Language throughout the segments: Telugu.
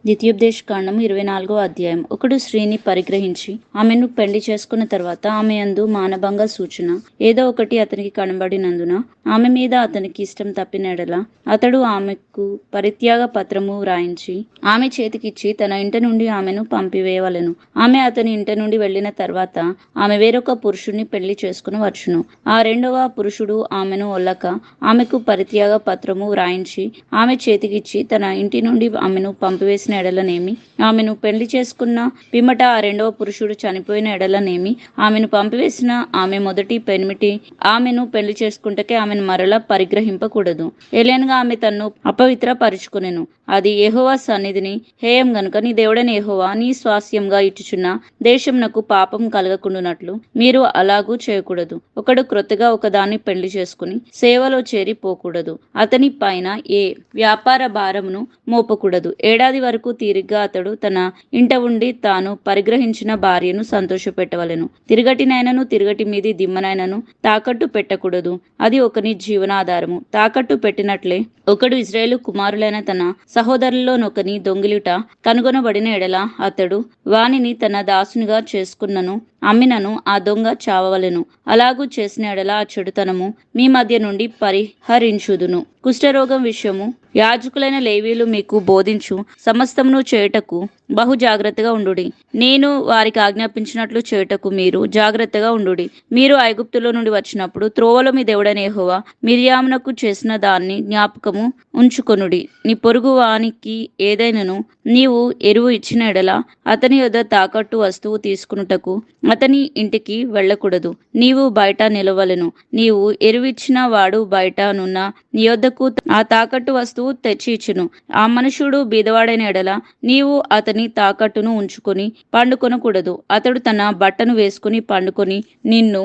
ద్వితీయోపదేశకాండం 24వ అధ్యాయం. ఒకడు స్త్రీని పరిగ్రహించి ఆమెను పెళ్లి చేసుకున్న తర్వాత ఆమె యందు మానభంగ సూచన ఏదో ఒకటి అతనికి కనబడినందున ఆమె మీద అతనికి ఇష్టం తప్పిన ఎడల అతడు ఆమెకు పరిత్యాగ పత్రము వ్రాయించి ఆమె చేతికిచ్చి తన ఇంట నుండి ఆమెను పంపివేయవలెను. ఆమె అతని ఇంట నుండి వెళ్లిన తర్వాత ఆమె వేరొక పురుషుణ్ణి పెళ్లి చేసుకుని వచ్చును. ఆ రెండవ పురుషుడు ఆమెను ఒల్లక ఆమెకు పరిత్యాగ పత్రము వ్రాయించి ఆమె చేతికిచ్చి తన ఇంటి నుండి ఆమెను పంపివేసిన ఎడలనేమి, ఆమెను పెళ్లి చేసుకున్న పిమ్మట ఆ రెండవ పురుషుడు చనిపోయిన ఎడలనేమి, ఆమెను పంపివేసిన ఆమె మొదటి పెనిమిటి ఆమెను పెళ్లి చేసుకుంటకే ఆమెను మరలా పరిగ్రహింపకూడదు. ఏలైనగా ఆమె తన్ను అపవిత్ర పరుచుకునెను. అది యెహోవా సన్నిధిని హేయం గనుక నీ దేవుడైన యెహోవా నీ స్వాస్యంగా ఇచ్చుచున్న దేశమునకు పాపం కలగకుండునట్లు మీరు అలాగూ చేయకూడదు. ఒకడు క్రొత్తగా ఒకదాన్ని పెళ్లి చేసుకుని సేవలో చేరి పోకూడదు. అతని పైన ఏ వ్యాపార భారమును మోపకూడదు. ఏడాది వరకు తీరిగ్గా అతడు తన ఇంట ఉండి తాను పరిగ్రహించిన భార్యను సంతోషపెట్టవలెను. తిరగటినైనను తిరగటి మీది దిమ్మనైనను తాకట్టు పెట్టకూడదు. అది ఒకని జీవనాధారము. తాకట్టు పెట్టినట్లే ఒకడు ఇశ్రాయేలు కుమారులైన తన సహోదరుల్లోనొకని దొంగిలిట కనుగొనబడిన ఎడల అతడు వానిని తన దాసునిగా చేసుకున్నను అమ్మినను ఆ దొంగ చావవలెను. అలాగూ చేసిన ఎడల ఆ చెడుతనము మీ మధ్య నుండి పరిహరించుదును. కుష్ఠరోగం విషయము యాజకులైన లేవీయులు మీకు బోధించు సమస్తమును చేయుటకు బహు జాగ్రత్తగా ఉండుడి. నేను వారికి ఆజ్ఞాపించినట్లు చేయుటకు మీరు జాగ్రత్తగా ఉండుడి. మీరు ఐగుప్తులో నుండి వచ్చినప్పుడు త్రోవలో మీ దేవుడైన యెహోవా మిర్యామునకు చేసిన దాన్ని జ్ఞాపకము ఉంచుకొనుడి. నీ పొరుగు వానికి ఏదైనను నీవు ఎరువు ఇచ్చిన ఎడల అతని యొద్ద తాకట్టు వస్తువు తీసుకునుటకు అతని ఇంటికి వెళ్ళకూడదు. నీవు బయట నిలవలెను. నీవు ఎరువిచ్చిన వాడు బయట నున్న నీ యొద్దకు ఆ తాకట్టు వస్తువు తెచ్చి ఇచ్చును. ఆ మనుషుడు బీదవాడైన ఎడల నీవు అతని తాకట్టును ఉంచుకొని పండుకొనకూడదు. అతడు తన బట్టను వేసుకుని పండుకొని నిన్ను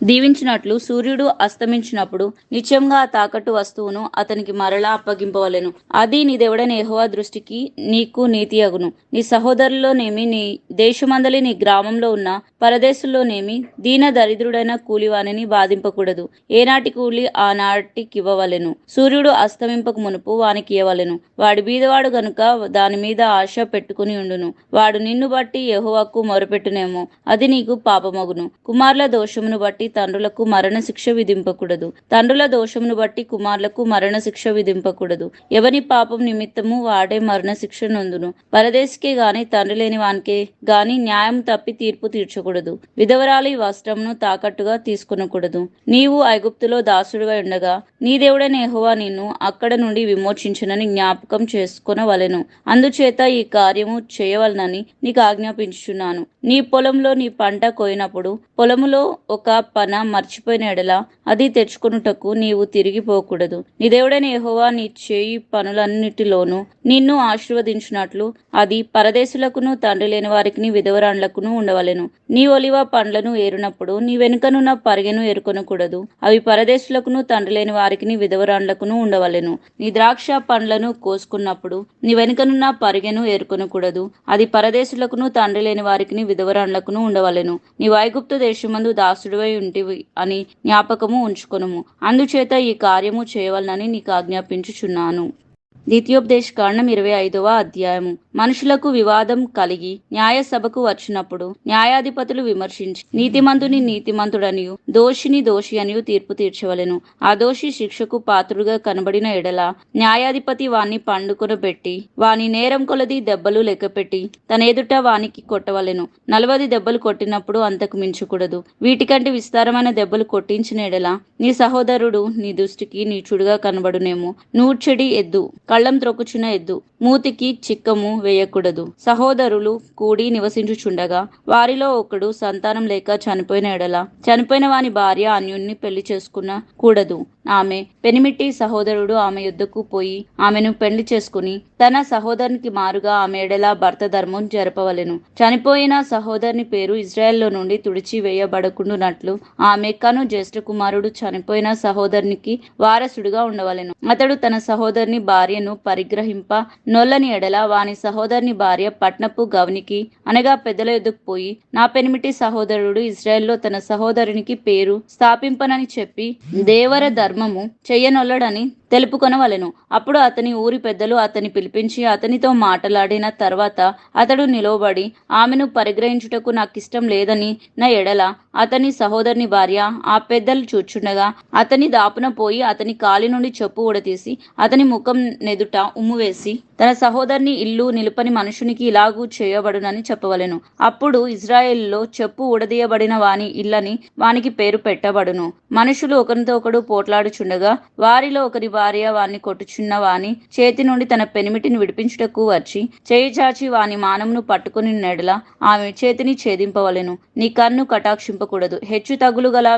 దీవించినట్లు సూర్యుడు అస్తమించినప్పుడు నిత్యంగా ఆ తాకట్టు వస్తువును అతనికి మరలా అప్పగింపవలెను. అది నీ దేవుడైన యెహోవా దృష్టికి నీకు నీతి అగును. నీ సహోదరుల్లోనేమి నీ దేశమందలి నీ గ్రామంలో ఉన్న పరదేశుల్లోనేమి దీన దరిద్రుడైన కూలివానిని బాధింపకూడదు. ఏనాటి కూలి ఆ నాటికివ్వవలెను. సూర్యుడు అస్తమింపక మునుపు వానికి ఇవ్వవలెను. వాడు బీదవాడు గనుక దాని మీద ఆశ పెట్టుకుని ఉండును. వాడు నిన్ను బట్టి యెహోవాకు మొరపెట్టునేమో అది నీకు పాపమగును. కుమారుల దోషమును బట్టి తండ్రులకు మరణశిక్ష విధింపకూడదు. తండ్రుల దోషమును బట్టి కుమారులకు మరణశిక్ష విధింపకూడదు. ఎవని పాపం నిమిత్తము వాడే మరణశిక్ష నొందును. పరదేశికే గాని తండ్రి లేని వానికే గాని న్యాయం తప్పి తీర్పు తీర్చకూడదు. విధవరాలి వస్త్రమును తాకట్టుగా తీసుకొనకూడదు. నీవు ఐగుప్తులో దాసుడివై ఉండగా నీ దేవుడైన యెహోవా నిన్ను అక్కడ నుండి విమోచించునని జ్ఞాపకం చేసుకొనవలెను. అందుచేత ఈ కార్యము చేయవలనని నీకు ఆజ్ఞాపించుచున్నాను. నీ పొలంలో నీ పంట కోయినప్పుడు పొలములో ఒక పన మర్చిపోయిన ఎడల అది తెచ్చుకొనుటకు నీవు తిరిగిపోకూడదు. నీ దేవుడైన యెహోవా నీ చేయి పనులన్నిటిలోనూ నిన్ను ఆశీర్వదించినట్లు అది పరదేశులకును తండ్రి లేని వారికి విధవరాండ్లకును ఉండవలెను. నీ ఒలివ పండ్లను ఏరునప్పుడు నీ వెనుకనున్న పరిగెను ఏరుకొనకూడదు. అవి పరదేశులకును తండ్రి లేని వారికి విధవరాండ్లకును ఉండవలెను. నీ ద్రాక్ష పండ్లను కోసుకున్నప్పుడు నీ వెనుకనున్న పరిగెను ఏరుకొనకూడదు. అది పరదేశులకును తండ్రి లేని వారికి విధవరాండ్లకును ఉండవలెను. నీ ఐగుప్తు దేశమందు దాసుడివై ఉంటివి అని జ్ఞాపకము ఉంచుకొనుము. అందుచేత ఈ కార్యము చేయవలనని నీకు ఆజ్ఞాపించుచున్నాను. ద్వితీయోపదేశకాండం 25వ అధ్యాయము. మనుషులకు వివాదం కలిగి న్యాయసభకు వచ్చినప్పుడు న్యాయాధిపతులు విమర్శించి నీతిమంతుని నీతిమంతుడనియు దోషిని దోషి అనియు తీర్పు తీర్చవలెను. ఆ దోషి శిక్షకు పాత్రుడుగా కనబడిన ఎడల న్యాయాధిపతి వాణ్ణి పండుకొనబెట్టి వాని నేరం కొలది దెబ్బలు లెక్కపెట్టి తన ఎదుట వానికి కొట్టవలెను. 40 దెబ్బలు కొట్టినప్పుడు అంతకు మించకూడదు. వీటికంటే విస్తారమైన దెబ్బలు కొట్టించిన ఎడల నీ సహోదరుడు నీ దృష్టికి నీచుడుగా కనబడునేమో. నూర్చెడి ఎద్దు కళ్ళం త్రొక్కుచున్న ఎద్దు మూతికి చిక్కము వేయకూడదు. సహోదరులు కూడి నివసించుచుండగా వారిలో ఒకడు సంతానం లేక చనిపోయిన ఎడల చనిపోయిన వాని భార్య అన్యుణ్ణి పెళ్లి చేసుకున్న కూడదు. ఆమె పెనిమిటి సహోదరుడు ఆమె యుద్ధకు పోయి ఆమెను పెళ్లి చేసుకుని తన సహోదరునికి మారుగా ఆమె ఎడల భర్త ధర్మం జరపవలెను. చనిపోయిన సహోదరుని పేరు ఇజ్రాయెల్లో నుండి తుడిచి వేయబడకుండునట్లు ఆమె కను జ్యేష్ఠ కుమారుడు చనిపోయిన సహోదరునికి వారసుడుగా ఉండవలెను. అతడు తన సహోదరుని భార్యను పరిగ్రహింప నొల్లని ఎడల వాని సహోదరుని భార్య పట్నపు గవనికి అనగా పెద్దల యొద్దకు పోయి నా పెనిమిటి సహోదరుడు ఇజ్రాయెల్లో తన సహోదరునికి పేరు స్థాపింపనని చెప్పి దేవర ధర్మము చెయ్యనొల్లడని తెలుపుకొనవలెను. అప్పుడు అతని ఊరి పెద్దలు అతని పిలిపించి అతనితో మాటలాడిన తర్వాత అతడు నిలువబడి, ఆమెను పరిగ్రహించుటకు నాకిష్టం లేదని నా ఎడల అతని సహోదరుని భార్య ఆ పెద్దలు చూచుండగా అతని దాపున పోయి అతని కాలి నుండి చెప్పు ఊడతీసి అతని ముఖం నెదుట ఉమ్ము వేసి, తన సహోదరుని ఇల్లు నిలుపని మనుషునికి ఇలాగూ చేయబడునని చెప్పవలెను. అప్పుడు ఇజ్రాయేలులో చెప్పు ఊడదీయబడిన వాని ఇల్లని వానికి పేరు పెట్టబడును. మనుషులు ఒకరితో ఒకడు పోట్లాడుచుండగా వారిలో ఒకరి భార్య వాని కొట్టుచున్న వాని చేతి నుండి తన పెనిమిటిని విడిపించుటకు వచ్చి చేయి చాచి వాని మానమును పట్టుకుని నెడల ఆమె చేతిని ఛేదింపవలెను. నీ కన్ను కటాక్షింపకూడదు. హెచ్చు తగులు గల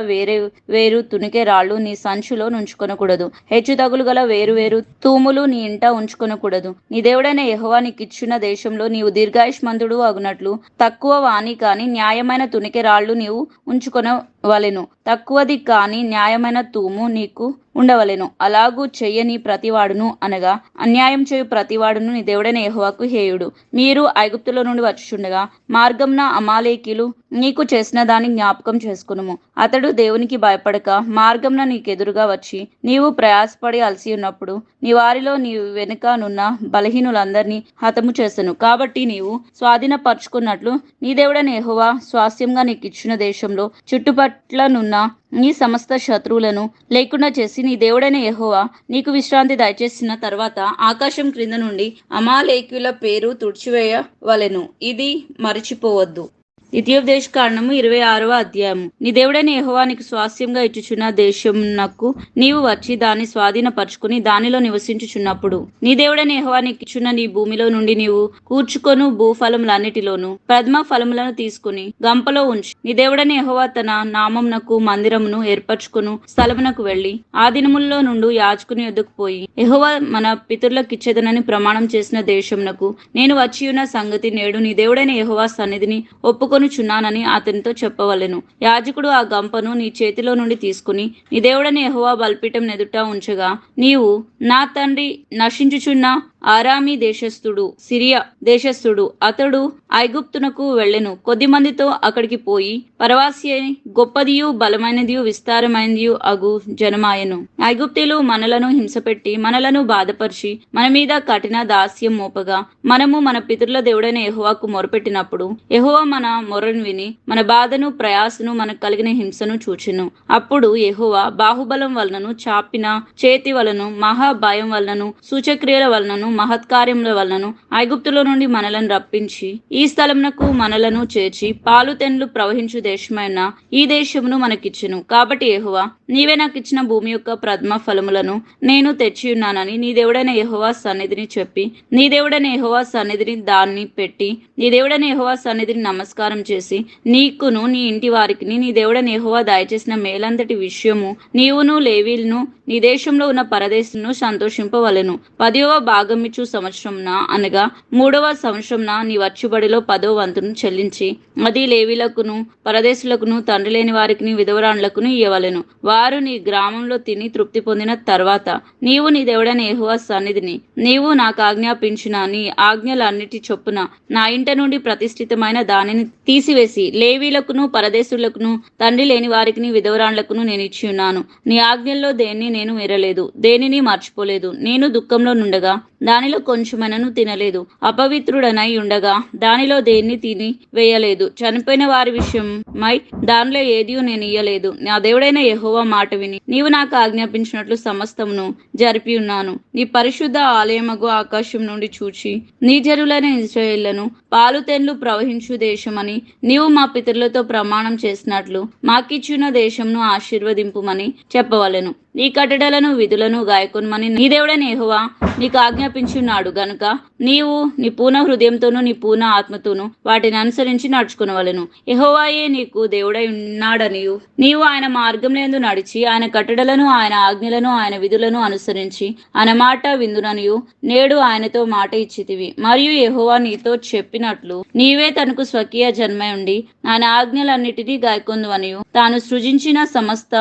వేరు తునికే రాళ్ళు నీ సంచులో నుంచుకొనకూడదు. హెచ్చు తగులు గల వేరు తూములు నీ ఇంట ఉంచుకొనకూడదు. నీ దేవుడైన యెహోవా నీకిచ్చున్న దేశంలో నీవు దీర్ఘాయుష్మంతుడు అగునట్లు తక్కువ వాని కాని న్యాయమైన తునికే రాళ్ళు నీవు ఉంచుకొనవలెను. తక్కువది కాని న్యాయమైన తూము నీకు ఉండవలెను. అలాగూ చెయ్యని ప్రతివాడును, అనగా అన్యాయం చేయు ప్రతివాడును నీ దేవుడైన యెహోవాకు హేయుడు. మీరు ఐగుప్తులో నుండి వచ్చుచుండగా మార్గంన అమాలేకీలు నీకు చేసిన దాన్ని జ్ఞాపకం చేసుకునుము. అతడు దేవునికి భయపడక మార్గంన నీకెదురుగా వచ్చి నీవు ప్రయాసపడి అలసి ఉన్నప్పుడు నీ వారిలో నీ వెనుకనున్న బలహీనులందరినీ హతము చేసెను. కాబట్టి నీవు స్వాధీనపరచుకున్నట్లు నీ దేవుడైన యెహోవా స్వాస్థ్యంగా నీకిచ్చిన దేశంలో చుట్టుపట్లనున్న నీ సమస్త శత్రువులను లేకుండా చేసి నీ దేవుడైన యెహోవా నీకు విశ్రాంతి దయచేసిన తర్వాత ఆకాశం క్రింద నుండి అమాలేకీయుల పేరు తుడిచివేయవలెను. ఇది మరిచిపోవద్దు. ద్వితీయోపదేశ కాండము 26వ అధ్యాయము. నీ దేవుడైన యెహోవా నీకు స్వాస్థ్యంగా ఇచ్చుచున్న దేశమునకు నీవు వచ్చి దాన్ని స్వాధీనపరచుకుని దానిలో నివసించుచున్నప్పుడు నీ దేవుడైన యెహోవా నీకు ఇచ్చున్న నీ భూమిలో నుండి నీవు కూర్చుకొను భూఫలములన్నిటిలోను ప్రథమ ఫలములను తీసుకుని గంపలో ఉంచి నీ దేవుడైన యెహోవా తన నామమునకు మందిరమును ఏర్పరచుకును స్థలమునకు వెళ్లి ఆ దినముల్లో నుండి యాజకుని యొద్దకు పోయి యెహోవా మన పితరులకిచ్చేదనని ప్రమాణం చేసిన దేశమునకు నేను వచ్చియున్న సంగతి నేడు నీ దేవుడైన యెహోవా సన్నిధిని ఒప్పుకొనుచున్నానని అతనితో చెప్పవలెను. యాజకుడు ఆ గంపను నీ చేతిలో నుండి తీసుకుని నీ దేవుడైన యెహోవా బలిపీఠం ఎదుట ఉంచగా నీవు నా తండ్రి నశించుచున్న ఆరామీ దేశస్థుడు సిరియా దేశస్థుడు అతడు ఐగుప్తునకు వెళ్ళెను. కొద్దిమందితో అక్కడికి పోయి పరవాసి గొప్పదియు బలమైనదియు విస్తారమైనదియు అగు జనమాయను. ఐగుప్తీయులు మనలను హింసపెట్టి మనలను బాధపరిచి మన మీద కఠిన దాస్యం మోపగా మనము మన పితరుల దేవుడైన యెహోవాకు మొరపెట్టినప్పుడు యెహోవా మన మొరను విని మన బాధను ప్రయాసను మనకు కలిగిన హింసను చూచెను. అప్పుడు యెహోవా బాహుబలం వలనను చాపిన చేతి వలన మహాభయం వలనను సూచక్రియల వలనను మహత్కార్యముల వలనను ఐగుప్తులో నుండి మనలను రప్పించి ఈ స్థలమునకు మనలను చేర్చి పాలు తెన్లు ప్రవహించు దేశమైన ఈ దేశమును మనకిచ్చెను. కాబట్టి యెహోవా నీవే నాకిచ్చిన భూమి యొక్క ప్రథమ ఫలములను నేను తెచ్చి ఉన్నానని నీ దేవుడైన యెహోవా సన్నిధిని చెప్పి నీ దేవుడైన యెహోవా సన్నిధిని దాన్ని పెట్టి నీ దేవుడైన యెహోవా సన్నిధిని నమస్కారం చేసి నీకును నీ ఇంటి వారికి నీ దేవుడైన యెహోవా దయచేసిన మేలంతటి విషయము నీవును లేవీలను నీ దేశంలో ఉన్న పరదేశులను సంతోషింపవలెను. 10వ భాగమిచ్చు సంవత్సరంన అనగా 3వ సంవత్సరంన నీ వచ్చుబడిలో 10వ వంతును చెల్లించి అది లేవీలకును పరదేశులకును తండ్రి లేని వారికి విధవరాండ్లకును ఇయ్యవలెను. వారు నీ గ్రామంలో తిని తృప్తి పొందిన తర్వాత నీవు నీ దేవుడైన యెహోవా సన్నిధిని నీవు నాకు ఆజ్ఞాపించిన నీ ఆజ్ఞలన్నిటి చొప్పున నా ఇంట నుండి ప్రతిష్ఠితమైన దానిని తీసివేసి లేవీలకును పరదేశులకును తండ్రి లేని వారికి విధవరాండ్లకును నేను ఇచ్చి ఉన్నాను. నీ ఆజ్ఞల్లో దేన్ని నేను మీరలేదు, దేనిని మర్చిపోలేదు. నేను దుఃఖంలో నుండగా దానిలో కొంచెమైనను తినలేదు, అపవిత్రుడనై ఉండగా దానిలో దేన్ని తిని వేయలేదు, చనిపోయిన వారి విషయమై దానిలో ఏదియూ నేను ఇయ్యలేదు. నా దేవుడైన యెహోవా మాట విని నీవు నాకు ఆజ్ఞాపించినట్లు సమస్తమును జరిపి ఉన్నాను. నీ పరిశుద్ధ ఆలయమగు ఆకాశం నుండి చూచి నీ జనులైన ఇశ్రాయేలును పాలు తెన్లు ప్రవహించు దేశమని నీవు మా పితరులతో ప్రమాణం చేసినట్లు మాకిచ్చిన దేశంను ఆశీర్వదింపుమని చెప్పవలెను. నీ కట్టడలను విధులను గాయకొనమని నీ దేవుడైన యెహోవా నీకు ఆజ్ఞాపించున్నాడు గనుక నీవు నీ పూర్ణ హృదయంతోనూ నీ పూర్ణ ఆత్మతోనూ వాటిని అనుసరించి నడుచుకునవలెను. యెహోవాయే నీకు దేవుడై ఉన్నాడనియు నీవు ఆయన మార్గంలో నడిచి ఆయన కట్టడలను ఆయన ఆజ్ఞలను ఆయన విధులను అనుసరించి ఆయన మాట విందుననియు నేడు ఆయనతో మాట ఇచ్చితివి. మరియు యెహోవా నీతో చెప్పినట్లు నీవే తనకు స్వకీయ జన్మై ఉండి ఆయన ఆజ్ఞలన్నిటినీ గాయకొందువనియు తాను సృజించిన సమస్త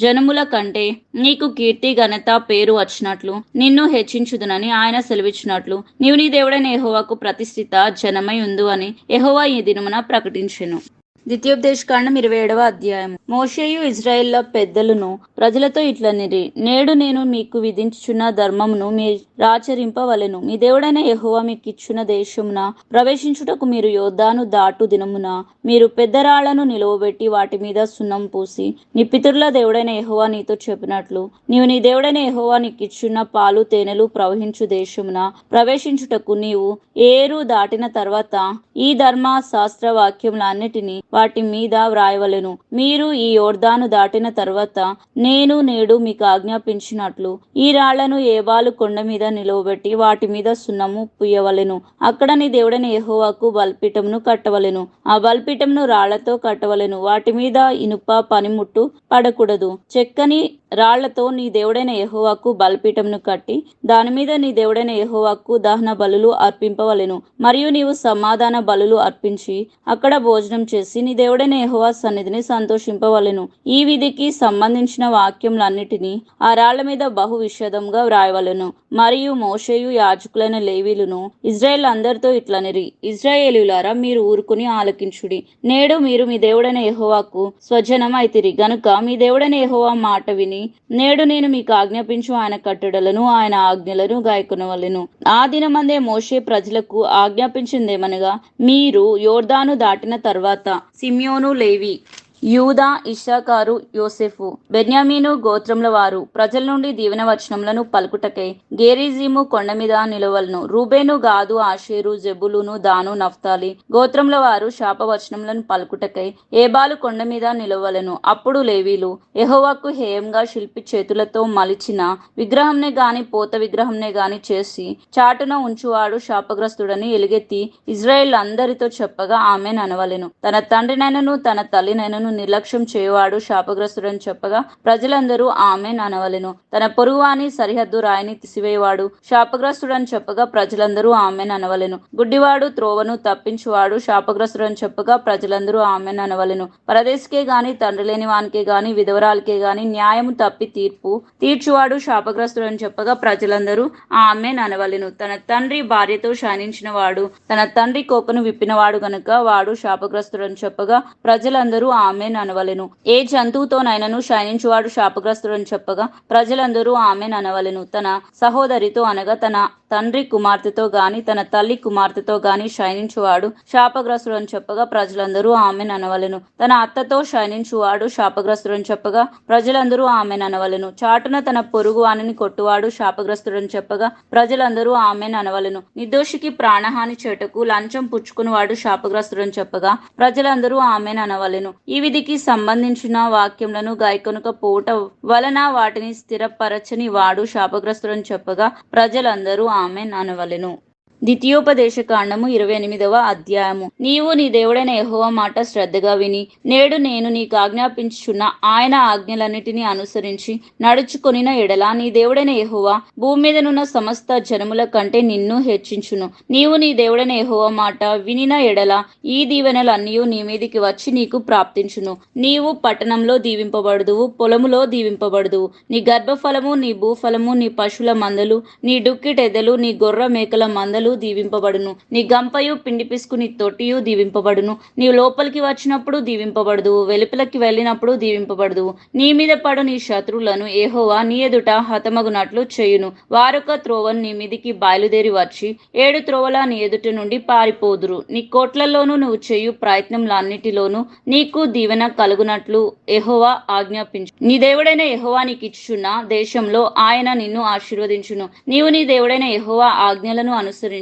జనముల కంటే నీకు కీర్తి ఘనత పేరు వచ్చినట్లు నిన్ను హెచ్చించుదునని ఆయన సెలవిచ్చినట్లు నీవు నీ దేవుడైన యెహోవాకు ప్రతిష్ఠిత జనమై ఉందు అని యెహోవా ఈ దినమున ప్రకటించెను. ద్వితీయోపదేశకాండం 27వ అధ్యాయము. మోషేయు ఇజ్రాయేళ్ల పెద్దలను ప్రజలతో ఇట్లనిరి, నేడు నేను మీకు విధించుచున్న ధర్మమును మీరాచరింపవలెను. మీ దేవుడైన యెహోవా మీకిచ్చున్న దేశమున ప్రవేశించుటకు మీరు యోర్దాను దాటు దినమున మీరు పెద్ద రాళ్లను నిలువబెట్టి వాటి మీద సున్నం పూసి, నీ పితరుల దేవుడైన యెహోవా నీతో చెప్పినట్లు నీవు నీ దేవుడైన యెహోవా నీకిచ్చున్న పాలు తేనెలు ప్రవహించు దేశమున ప్రవేశించుటకు నీవు ఏరు దాటిన తర్వాత ఈ ధర్మ శాస్త్ర వాక్యములన్నిటినీ వాటి మీద వ్రాయవలెను. మీరు ఈ యోర్దాను దాటిన తర్వాత నేను నేడు మీకు ఆజ్ఞాపించినట్లు ఈ రాళ్లను ఏబాలు కొండ మీద నిలువబెట్టి వాటి మీద సున్నము పుయ్యవలెను. అక్కడ నీ దేవుడైన యెహోవాకు బలిపీఠమును కట్టవలెను. ఆ బలిపీఠమును రాళ్లతో కట్టవలెను. వాటి మీద ఇనుప పనిముట్టు పడకూడదు. చెక్కని రాళ్లతో నీ దేవుడైన యెహోవాకు బలిపీఠమును కట్టి దాని మీద నీ దేవుడైన యెహోవాకు దహన బలులు అర్పింపవలెను. మరియు నీవు సమాధాన బలులు అర్పించి అక్కడ భోజనం చేసి నీ దేవుడైన యెహోవా సన్నిధిని సంతోషింపవలెను. ఈ విధికి సంబంధించిన వాక్యములన్నిటినీ ఆ రాళ్ల మీద బహు విషదంగా వ్రాయవలెను. మరియు మోషేయు యాజకులైన లేవీయులను ఇజ్రాయేల్ అందరితో ఇట్లనిరి, ఇజ్రాయేలీయులారా, మీరు ఊరుకుని ఆలకించుడి. నేడు మీరు మీ దేవుడైన యెహోవాకు స్వజనం అయితిరి గనుక మీ దేవుడైన యెహోవా మాట విని నేడు నేను మీకు ఆజ్ఞాపించు ఆయన కట్టడలను ఆయన ఆజ్ఞలను గాయకొనవలెను. ఆ దినమందే మోషే ప్రజలకు ఆజ్ఞాపించిందేమనగా, మీరు యోర్దాను దాటిన తర్వాత సిమ్యోను, లేవి, యూదా, ఇశ్శాఖారు, యోసెఫు, బెన్యామీను గోత్రముల వారు ప్రజల నుండి దీవెన వచనములను పలుకుటకై గెరిజీము కొండ మీద నిలవలను. రూబేను, గాదు, ఆషేరు, జెబులును, దాను, నఫ్తాలి గోత్రముల వారు శాపవచనములను పలుకుటకై ఏబాలు కొండ మీద నిలవలను. అప్పుడు లేవీలు యెహోవాకు హేయంగా శిల్పి చేతులతో మలిచిన విగ్రహంనే గాని పోత విగ్రహంనే గాని చేసి చాటున ఉంచువాడు శాపగ్రస్తుడని ఎలుగెత్తి ఇజ్రాయేల్ అందరితో చెప్పగా ఆమెన్ అనవలెను. తన తండ్రినైనను తన తల్లినైనను నిర్లక్ష్యం చేయువాడు శాపగ్రస్తుడని చెప్పగా ప్రజలందరూ ఆమెన్ అనవలెను. తన పొరుగువాని సరిహద్దు రాయిని తీసివేయవాడు శాపగ్రస్తుడని చెప్పగా ప్రజలందరూ ఆమెన్ అనవలెను. గుడ్డివాడు త్రోవను తప్పించువాడు శాపగ్రస్తుడని చెప్పగా ప్రజలందరూ ఆమెన్ అనవలెను. పరదేశికే గాని తండ్రి లేని వానికే గాని విధవరాలకే గాని న్యాయము తప్పి తీర్పు తీర్చువాడు శాపగ్రస్తుడని చెప్పగా ప్రజలందరూ ఆమెన్ అనవలెను. తన తండ్రి భార్యతో శయనించిన వాడు తన తండ్రి కోకను విప్పినవాడు గనుక వాడు శాపగ్రస్తుడని చెప్పగా ప్రజలందరూ ఆమెన్ అనవలెను. ఏ జంతువుతోనైనను శయనించువాడు శాపగ్రస్తుడని చెప్పగా ప్రజలందరూ ఆమెన్ అనవలెను. తన సహోదరితో అనగా తన తండ్రి కుమార్తెతో గాని తన తల్లి కుమార్తెతో గాని శయనించువాడు శాపగ్రస్తుడని చెప్పగా ప్రజలందరూ ఆమెన్ అనవలెను. తన అత్తతో శయనించువాడు శాపగ్రస్తుడని చెప్పగా ప్రజలందరూ ఆమెన్ అనవలెను. చాటున తన పొరుగు వానిని కొట్టువాడు శాపగ్రస్తుడని చెప్పగా ప్రజలందరూ ఆమెన్ అనవలెను. నిర్దోషికి ప్రాణహాని చేటకు లంచం పుచ్చుకునివాడు శాపగ్రస్తుడని చెప్పగా ప్రజలందరూ ఆమెన్ అనవలెను. ఈ విధికి సంబంధించిన వాక్యములను గాయకొనక పోవుట వలన వాటిని స్థిరపరచని వాడు శాపగ్రస్తుడని చెప్పగా ప్రజలందరూ ఆమెన్ అనవలెను. ద్వితీయోపదేశకాండము 28వ అధ్యాయము. నీవు నీ దేవుడైన యెహోవా మాట శ్రద్ధగా విని నేడు నేను నీకు ఆజ్ఞాపించుచున్న ఆయన ఆజ్ఞలన్నిటినీ అనుసరించి నడుచుకొనిన ఎడల నీ దేవుడైన యెహోవా భూమి మీదనున్న సమస్త జనముల కంటే నిన్ను హెచ్చించును. నీవు నీ దేవుడైన యెహోవా మాట వినిన ఎడల ఈ దీవెనలన్నీ నీ మీదికి వచ్చి నీకు ప్రాప్తించును. నీవు పట్టణంలో దీవింపబడుదువు, పొలములో దీవింపబడుదువు. నీ గర్భఫలము, నీ భూఫలము, నీ పశువుల మందలు, నీ డుక్కిటెదలు, నీ గొర్రె మేకల మందలు దీవింపబడును. నీ గంపయు పిండి పిసుకు నీ తొట్టియు దీవింపబడును. నీవు లోపలికి వచ్చినప్పుడు దీవింపబడుదువు, వెలుపలికి వెళ్ళినప్పుడు దీవింపబడుదువు. నీ మీద పడు నీ శత్రువులను యెహోవా నీ ఎదుట హతమగునట్లు చేయును. వారొక త్రోవను నీ మీదికి బయలుదేరి వచ్చి 7 త్రోవల నీ ఎదుట నుండి పారిపోదురు. నీ కోట్లలోనూ నువ్వు చేయు ప్రయత్నములన్నిటిలోనూ నీకు దీవెన కలుగునట్లు యెహోవా ఆజ్ఞాపించు. నీ దేవుడైన యెహోవా నీకు ఇచ్చుచున్న దేశంలో ఆయన నిన్ను ఆశీర్వదించును. నీవు నీ దేవుడైన యెహోవా ఆజ్ఞలను అనుసరించి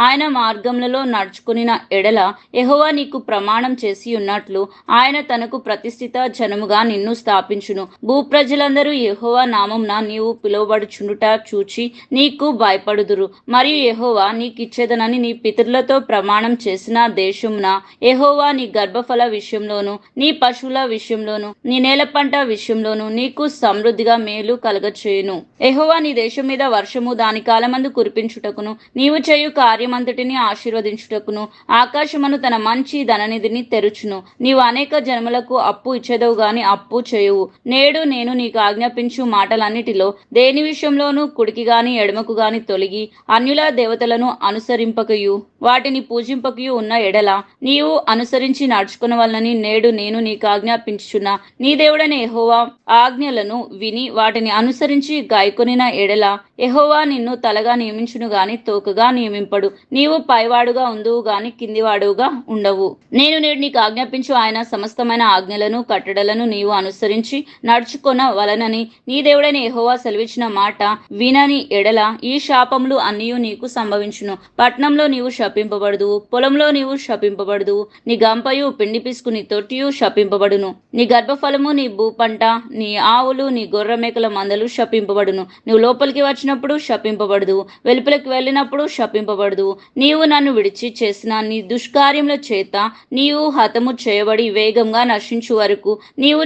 ఆయన మార్గములలో నడుచుకొనిన ఎడల యెహోవా నీకు ప్రమాణం చేసి ఉన్నట్లు ఆయన తనకు ప్రతిష్ఠిత జనముగా నిన్ను స్థాపించును. భూప్రజలందరూ యెహోవా నామమున నీవు పిలువబడుచుండుట చూచి నీకు భయపడుదురు. మరియు యెహోవా నీకిచ్చేదనని నీ పితరులతో ప్రమాణం చేసిన దేశమున యెహోవా నీ గర్భఫల విషయంలోను, నీ పశువుల విషయంలోను, నీ నేల పంట విషయంలోను నీకు సమృద్ధిగా మేలు కలగచేయును. యెహోవా నీ దేశం మీద వర్షము దాని కాలమందు కురిపించుటకును నీవు చేయు కార్యమంతటిని ఆశీర్వదించుటకును ఆకాశమును తన మంచి ధననిధిని తెరుచును. నీవు అనేక జన్మలకు అప్పు ఇచ్చేదవు గాని అప్పు చేయువు. నేడు నేను నీకు ఆజ్ఞాపించు మాటలన్నిటిలో దేని విషయంలోనూ కుడికి గాని ఎడమకు గాని తొలగి అన్యుల దేవతలను అనుసరింపకయు వాటిని పూజింపకయు ఉన్న ఎడల నీవు అనుసరించి నడుచుకునవలనని నేడు నేను నీకు ఆజ్ఞాపించుచున్నా నీ దేవుడైన యెహోవా ఆజ్ఞలను విని వాటిని అనుసరించి గాయకొనిన ఎడల యెహోవా నిన్ను తలగా నియమించును గాని తోకగా నియమింపడు. నీవు పైవాడుగా ఉందువు గాని కిందివాడుగా ఉండవు. నేను నేడు నీకు ఆజ్ఞాపించు ఆయన సమస్తమైన ఆజ్ఞలను కట్టడలను నీవు అనుసరించి నడుచుకొన వలనని నీ దేవుడైన యెహోవా సెలవిచ్చిన మాట వినని ఎడల ఈ శాపములు అన్నీ నీకు సంభవించును. పట్నంలో నీవు శపింపబడదు, పొలంలో నీవు శపింపబడదు. నీ గంపయు పిండి పిసుకు నీ తొట్టియు శపింపబడును. నీ గర్భఫలము నీ భూపంట నీ ఆవులు నీ గొర్రె మేకల మందలు శపింపబడును. నువ్వు లోపలికి వచ్చినప్పుడు శపింపబడదు, వెలుపలికి వెళ్ళినప్పుడు శపింపబడదు. నీవు నన్ను విడిచి చేసిన నీ దుష్కార్యముల చేత నీవు హతము చేయబడి వేగంగా నశించు వరకు నీవు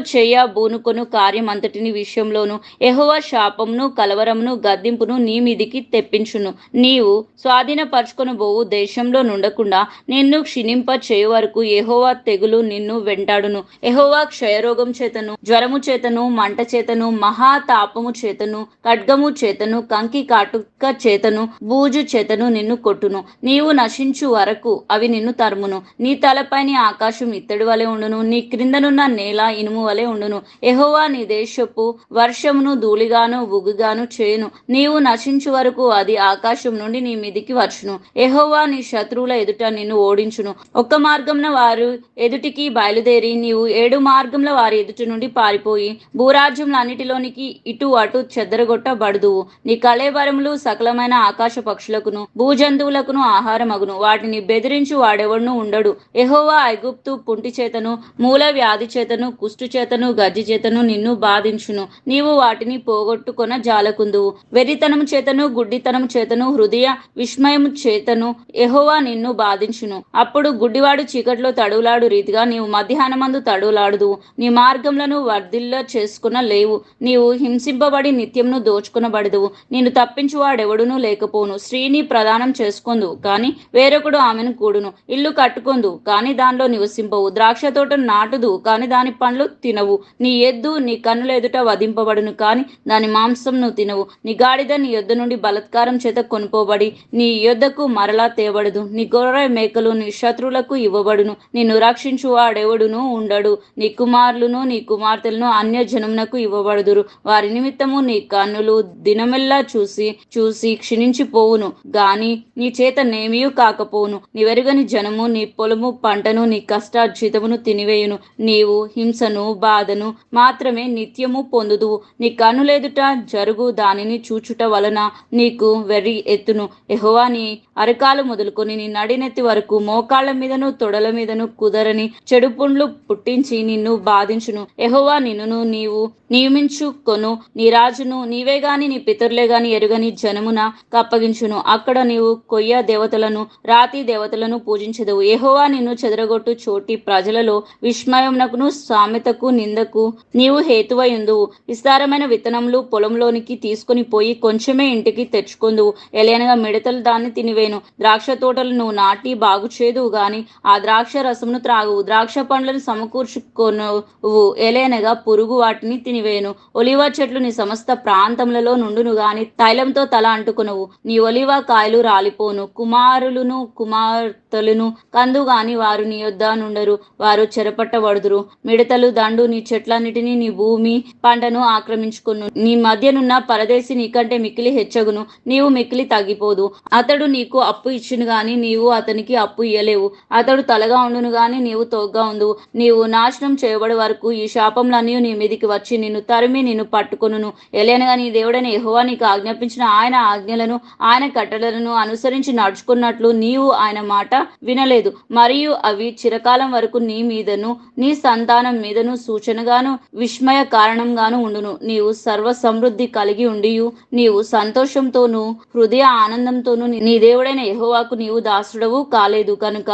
బూనుకొను కార్యం అంతటిని విషయంలోను యెహోవా శాపమును కలవరమును గద్దింపును నీ మీదికి తెప్పించును. నీవు స్వాధీనపరచుకొని పోవు దేశంలో నుండకుండా నిన్ను క్షీణింప చేయు వరకు యెహోవా తెగులు నిన్ను వెంటాడును. యెహోవా క్షయరోగం చేతను జ్వరము చేతను మంట చేతను మహాతాపము చేతను ఖడ్గము చేతను కంకి కాటుక చేతను బూజు చేతను నిన్ను కొట్టును. నీవు నశించు వరకు అవి నిన్ను తరుమును. నీ తలపైన ఆకాశం ఇత్తడి వలె ఉండును, నీ క్రిందనున్న నేల ఇనుము వలె ఉండును. యెహోవా నీ దేశపు వర్షమును ధూళిగాను బుగ్గుగాను చేయును. నీవు నశించు వరకు అది ఆకాశం నుండి నీ మీదికి వచ్చును. యెహోవా నీ శత్రువుల ఎదుట నిన్ను ఓడించును. ఒక్క మార్గంన వారు ఎదుటికి బయలుదేరి నీవు 7 మార్గంలో వారి ఎదుటి నుండి పారిపోయి భూరాజ్యములన్నిటిలోనికి ఇటు అటు చెదరగొట్టబడుదువు. నీ కళేబరములు సకలమైన ఆకాశ పక్షులకును భూజంతువులకును ఆహారమగును. వాటిని బెదిరించు వాడెవడును ఉండడు. యెహోవా ఐగుప్తు పుంటి చేతను మూల వ్యాధి చేతను కుష్టు చేతను గజ్జి చేతను నిన్ను బాధించును. నీవు వాటిని పోగొట్టుకొన జాలకుందువు. వెర్రితనము చేతను గుడ్డితనము చేతను హృదయ విస్మయము చేతను యెహోవా నిన్ను బాధించును. అప్పుడు గుడ్డివాడు చీకట్లో తడువులాడు రీతిగా నీవు మధ్యాహ్నమందు తడువులాడుదువు. నీ మార్గములను వర్ధిల్ల చేసుకున లేవు. నీవు హింసింపబడి నిత్యమును దోచుకునబడదువు. నిన్ను తప్పించువాడెవడునూ లేకపోను. స్త్రీని ప్రదానం చేసుకొందు కాని వేరొకడు ఆమెను కూడును. ఇల్లు కట్టుకొందు కాని దానిలో నివసింపవు. ద్రాక్ష తోటను నాటుదు కాని దాని పండ్లు తినవు. నీ ఎద్దు నీ కన్నుల ఎదుట వధింపబడును కాని దాని మాంసం నువ్వు తినవు. నీ గాడిద నీ యొద్ద నుండి బలత్కారం చేత కొనుపోబడి నీ యొద్దకు మరలా తేబడదు. నీ గొర్రె మేకలు నీ శత్రువులకు ఇవ్వబడును. నిన్ను రక్షించు వాడెవడునూ ఉండడు. నీ కుమారులను నీ కుమార్తెలను అన్య జనమునకు ఇవ్వబడుదురు. వారి నిమిత్తము నీ కన్నులు దినమెల్లా చూసి చూసి క్షీణించిపోవును గాని నీ చేత నేమియూ కాకపోవును. నీవెరుగని జనము నీ పొలము పంటను నీ కష్టార్జితమును తినివేయును. నీవు హింసను బాధను మాత్రమే నిత్యము పొందుదువు. నీ కన్నులెదుట జరుగు దానిని చూచుట వలన నీకు వెర్రి ఎత్తును. యెహోవా నీ అరకాలు మొదలుకొని నీ నడినెత్తి వరకు మోకాళ్ల మీదను తొడల మీదను కుదరని చెడు పుండ్లు పుట్టించి నిన్ను బాధించును. యెహోవా నిన్నును నీవు నియమించుకొను నీ రాజును నీవే గాని నీ పితరులే గాని ఎరుగని జనమున కప్పగించును. అక్కడ నీవు కొయ్య దేవతలను రాతి దేవతలను పూజించదువు. యెహోవా నిన్ను చెదరగొట్టు చోటి ప్రజలలో విస్మయమునకును సామెతకు నిందకు నీవు హేతువై ఉందువు. విస్తారమైన విత్తనములు పొలంలోనికి తీసుకుని పోయి కొంచెమే ఇంటికి తెచ్చుకొందువు. ఎలయనగా మిడతలు దాన్ని తినివేను. ద్రాక్ష తోటలు నువ్వు నాటి బాగు చేదువు గాని ఆ ద్రాక్ష రసమును త్రాగువు. ద్రాక్ష పండ్లను సమకూర్చుకొనువు. ఎలయనగా పురుగు వాటిని తినివేను. ఒలివ చెట్లు నీ సమస్త ప్రాంతములలో నుండును గాని తైలంతో తల అంటుకొనువు. నీ ఒలివ కాయలు రాలిపోను. కుమారులను కుమార్తెలను కందు గాని వారు నీ యొద్ద నుండరు. వారు చెరపట్టబడుదురు. మిడతలు దండు నీ చెట్లన్నిటినీ నీ భూమి పంటను ఆక్రమించుకొను. నీ మధ్యనున్న పరదేశి నీకంటే మిక్కిలి హెచ్చగును. నీవు మిక్కిలి తగ్గిపోదు. అతడు నీకు అప్పు ఇచ్చును గాని నీవు అతనికి అప్పు ఇయ్యలేవు. అతడు తలగా ఉండును గాని నీవు తోగ్గా ఉందువు. నీవు నాశనం చేయబడే వరకు ఈ శాపములన్నీ నీ మీదికి వచ్చి నిన్ను తరిమి నిన్ను పట్టుకొనును. ఎలయనగా నీ దేవుడైన యెహోవా నీకు ఆజ్ఞాపించిన ఆయన ఆజ్ఞలను ఆయన కట్టడలను అనుసరించి నడుచుకున్నట్లు నీవు ఆయన మాట వినలేదు. మరియు అవి చిరకాలం వరకు నీ మీదను నీ సంతానం మీదను సూచనగాను విస్మయ కారణంగాను ఉండును. నీవు సర్వ సమృద్ధి కలిగి ఉండియు నీవు సంతోషంతోనూ హృదయ ఆనందంతోనూ నీ దేవుడైన యెహోవాకు నీవు దాసుడవు కాలేదు కనుక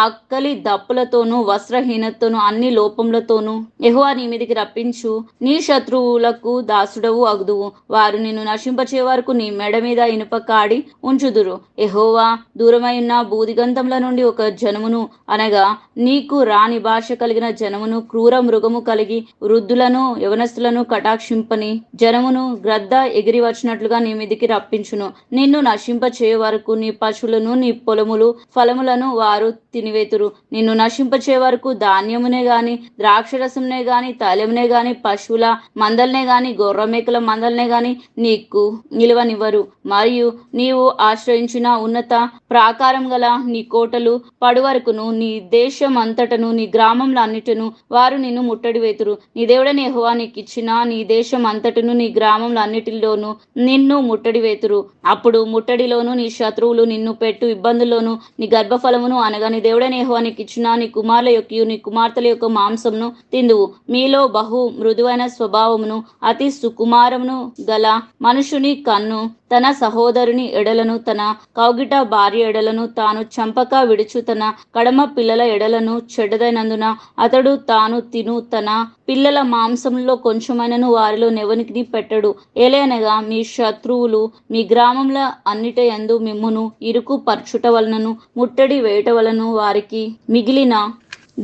ఆకలి దప్పులతోనూ వస్త్రహీనతతోనూ అన్ని లోపములతోనూ యెహోవా నీ మీదికి రప్పించు నీ శత్రువులకు దాసుడవు అగుదువు. వారు నిన్ను నశింపచే వరకు నీ మెడ మీద ఇనుప కాడి ఉంచుదురు. యెహోవా దూరమై ఉన్న భూదిగంతముల నుండి ఒక జనమును, అనగా నీకు రాని భాష కలిగిన జనమును, క్రూర మృగము కలిగి వృద్ధులను యవనస్తులను కటాక్షింపని జనమును గ్రద్ద ఎగిరి వచ్చినట్లుగా నీ మీదికి రప్పించును. నిన్ను నశింపచే వరకు నీ పశువులను, నీ పొలములు ఫలములను వారు తినివేతురు. నిన్ను నశింపచే వరకు ధాన్యమునే గాని, ద్రాక్షరసమునే గాని, తైలమునే గాని, పశువుల మందల్నే గాని, గొర్రెమేకల మందల్నే గాని నీకు నిలువనివ్వరు. మరియు నీవు ఆశ్రయించిన ఉన్నత ప్రాకారం గల నీ కోటలు పడువరకును, నీ దేశం అంతటను, నీ గ్రామంలో అన్నిటను వారు నిన్ను ముట్టడి వేతురు. నీ దేవుడని యెహోవా నీకిచ్చిన నీ దేశం అంతటను, నీ గ్రామంలో అన్నిటిలోను నిన్ను ముట్టడి వేతురు. అప్పుడు ముట్టడిలోను నీ శత్రువులు నిన్ను పెట్టు ఇబ్బందుల్లోను నీ గర్భఫలమును, అనగా నీ దేవుడని యెహోవా నీకిచ్చిన నీ కుమారుల యొక్క నీ కుమార్తెల యొక్క మాంసమును తిందువు. మీలో బహు మృదువైన స్వభావమును అతి సుకుమారమును గల మనుషుని కన్ను తన సహోదరుని ఎడలను, తన కౌగిట భార్య ఎడలను తాను చంపక విడుచు తన కడమ పిల్లల ఎడలను చెడ్డదైనందున అతడు తాను తిను తన పిల్లల మాంసంలో కొంచెమైనను వారిలో నెవనికి పెట్టడు. ఏలైనగా మీ శత్రువులు మీ గ్రామంలో అన్నిట యందు మిమ్మును ఇరుకు పరచుట వలనను, ముట్టడి వేయట వలన వారికి మిగిలిన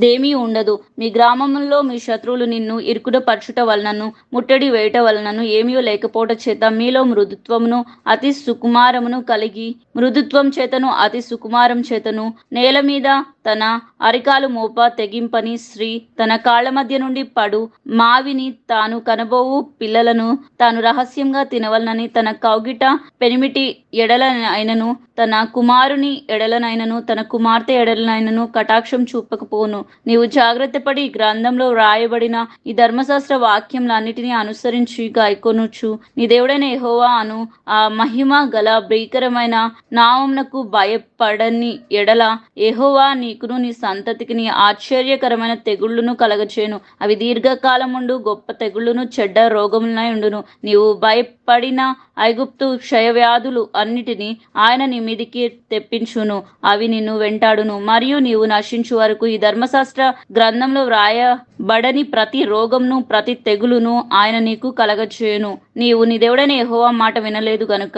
దేమీ ఉండదు. మీ గ్రామంలో మీ శత్రువులు నిన్ను ఇరుకుడ పరచుట వలనను, ముట్టడి వేయట వలనను ఏమీ లేకపోవట చేత మీలో మృదుత్వమును అతి సుకుమారమును కలిగి, మృదుత్వం చేతను అతి సుకుమారం చేతను నేల మీద తన అరికాలు మోప తెగింపని స్త్రీ తన కాళ్ల మధ్య నుండి పడు మావిని తాను కనబోవు పిల్లలను తాను రహస్యంగా తినవలనని తన కౌగిట పెనిమిటి ఎడలనైనను, తన కుమారుని ఎడలనైనను, తన కుమార్తె ఎడలనైనను కటాక్షం చూపకపోను. నీవు జాగ్రత్తపడి ఈ గ్రంథంలో వ్రాయబడిన ఈ ధర్మశాస్త్ర వాక్యములన్నిటినీ అనుసరించి గాయకొనుచు నీ దేవుడైన యెహోవా అను ఆ మహిమ గల భీకరమైన నామమునకు భయపడని ఎడల యెహోవా నీకును నీ సంతతికి నీ ఆశ్చర్యకరమైన తెగుళ్లను కలగచేను. అవి దీర్ఘకాలముండు గొప్ప తెగుళ్లను చెడ్డ రోగములనై ఉండును. నీవు భయపడిన ఐగుప్తు క్షయవ్యాధులు అన్నిటినీ ఆయన నీ మీదికి తెప్పించును. అవి నిన్ను వెంటాడును. మరియు నీవు నశించు వరకు ఈ ధర్మశాస్త్ర గ్రంథంలో వ్రాయబడని ప్రతి రోగమును ప్రతి తెగులును ఆయన నీకు కలగచేయును. నీవు నీ దేవుడైన యెహోవా మాట వినలేదు గనుక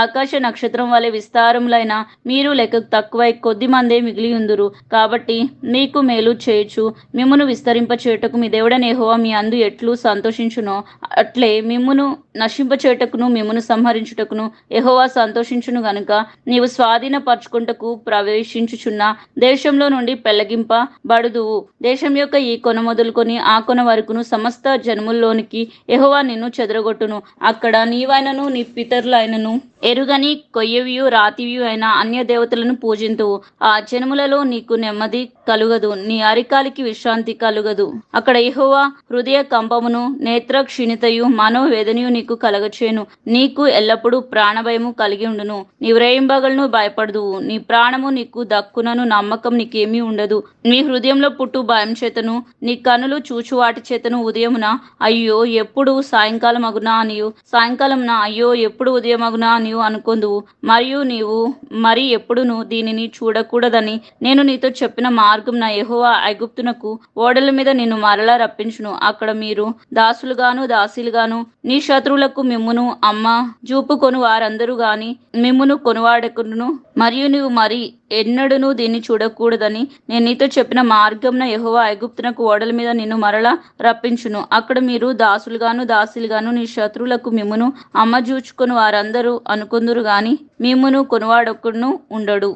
ఆకాశ నక్షత్రం వలె విస్తారములైన మీరు లెక్క తక్కువై కొద్ది మందే మిగిలి ఉందురు. కాబట్టి మీకు మేలు చేయుచు మిమ్మును విస్తరింపచేయుటకు మీ దేవుడైన యెహోవా మీ అందు ఎట్లు సంతోషించునో అట్లే మిమ్మును నశింపచేయుటకును మిమ్మును సంహరించుటకును యెహోవా సంతోషించును గనుక నీవు స్వాధీనపరచుకుంటకు ప్రవేశించుచున్న దేశంలో నుండి పెళ్లగింపబడుదువు. దేశం యొక్క ఈ కొన మొదలుకొని ఆ కొన వరకును సమస్త జనముల్లోనికి యెహోవా నిన్ను చెదరగొట్టును. అక్కడ నీవైనను నీ పితరులైనను ఎరుగని కొయ్యవియు రాతివియు అయిన అన్య దేవతలను పూజింతువు. ఆ జనములలో నీకు నెమ్మది కలుగదు, నీ అరికాలికి విశ్రాంతి కలుగదు. అక్కడ యెహోవా హృదయ కంపమును నేత్ర క్షీణితయు మనోవేదనయు నీకు కలగచేను. నీకు ఎల్లప్పుడూ ప్రాణభయము కలిగి ఉండును. నీవు రేయింబగలను భయపడుదువు. నీ ప్రాణము నీకు దక్కునను నమ్మకం నీకేమీ ఉండదు. నీ హృదయంలో పుట్టు భయం చేతను నీ కనులు చూచు వాటి చేతను ఉదయమున అయ్యో ఎప్పుడు సాయంకాలం అగునా అనియు, సాయంకాలంన అయ్యో ఎప్పుడు ఉదయమగునా అనియు అనుకొందువు. మరియు నీవు మరి ఎప్పుడును దీనిని చూడకూడదని నేను నీతో చెప్పిన మార్గంన యెహోవా ఐగుప్తునకు ఓడల మీద నిన్ను మరలా రప్పించును. అక్కడ మీరు దాసులుగాను దాసీలుగాను నీ శత్రువులకు మిమ్మును అమ్మ జూపుకొను వారందరూ గాని మిమ్మును కొనువాడకును. మరియు నీవు మరి ఎన్నడూను దీన్ని చూడకూడదని నేను నీతో చెప్పిన మార్గంన యెహోవా ఐగుప్తునకు ఓడల మీద నిన్ను మరలా రప్పించును. అక్కడ మీరు దాసులుగాను దాసీలుగాను నీ శత్రువులకు మిమ్మును అమ్మజూచుకొని వారందరూ అనుకుందురు గాని మిమ్మును కొనువాడొకడును ఉండడు.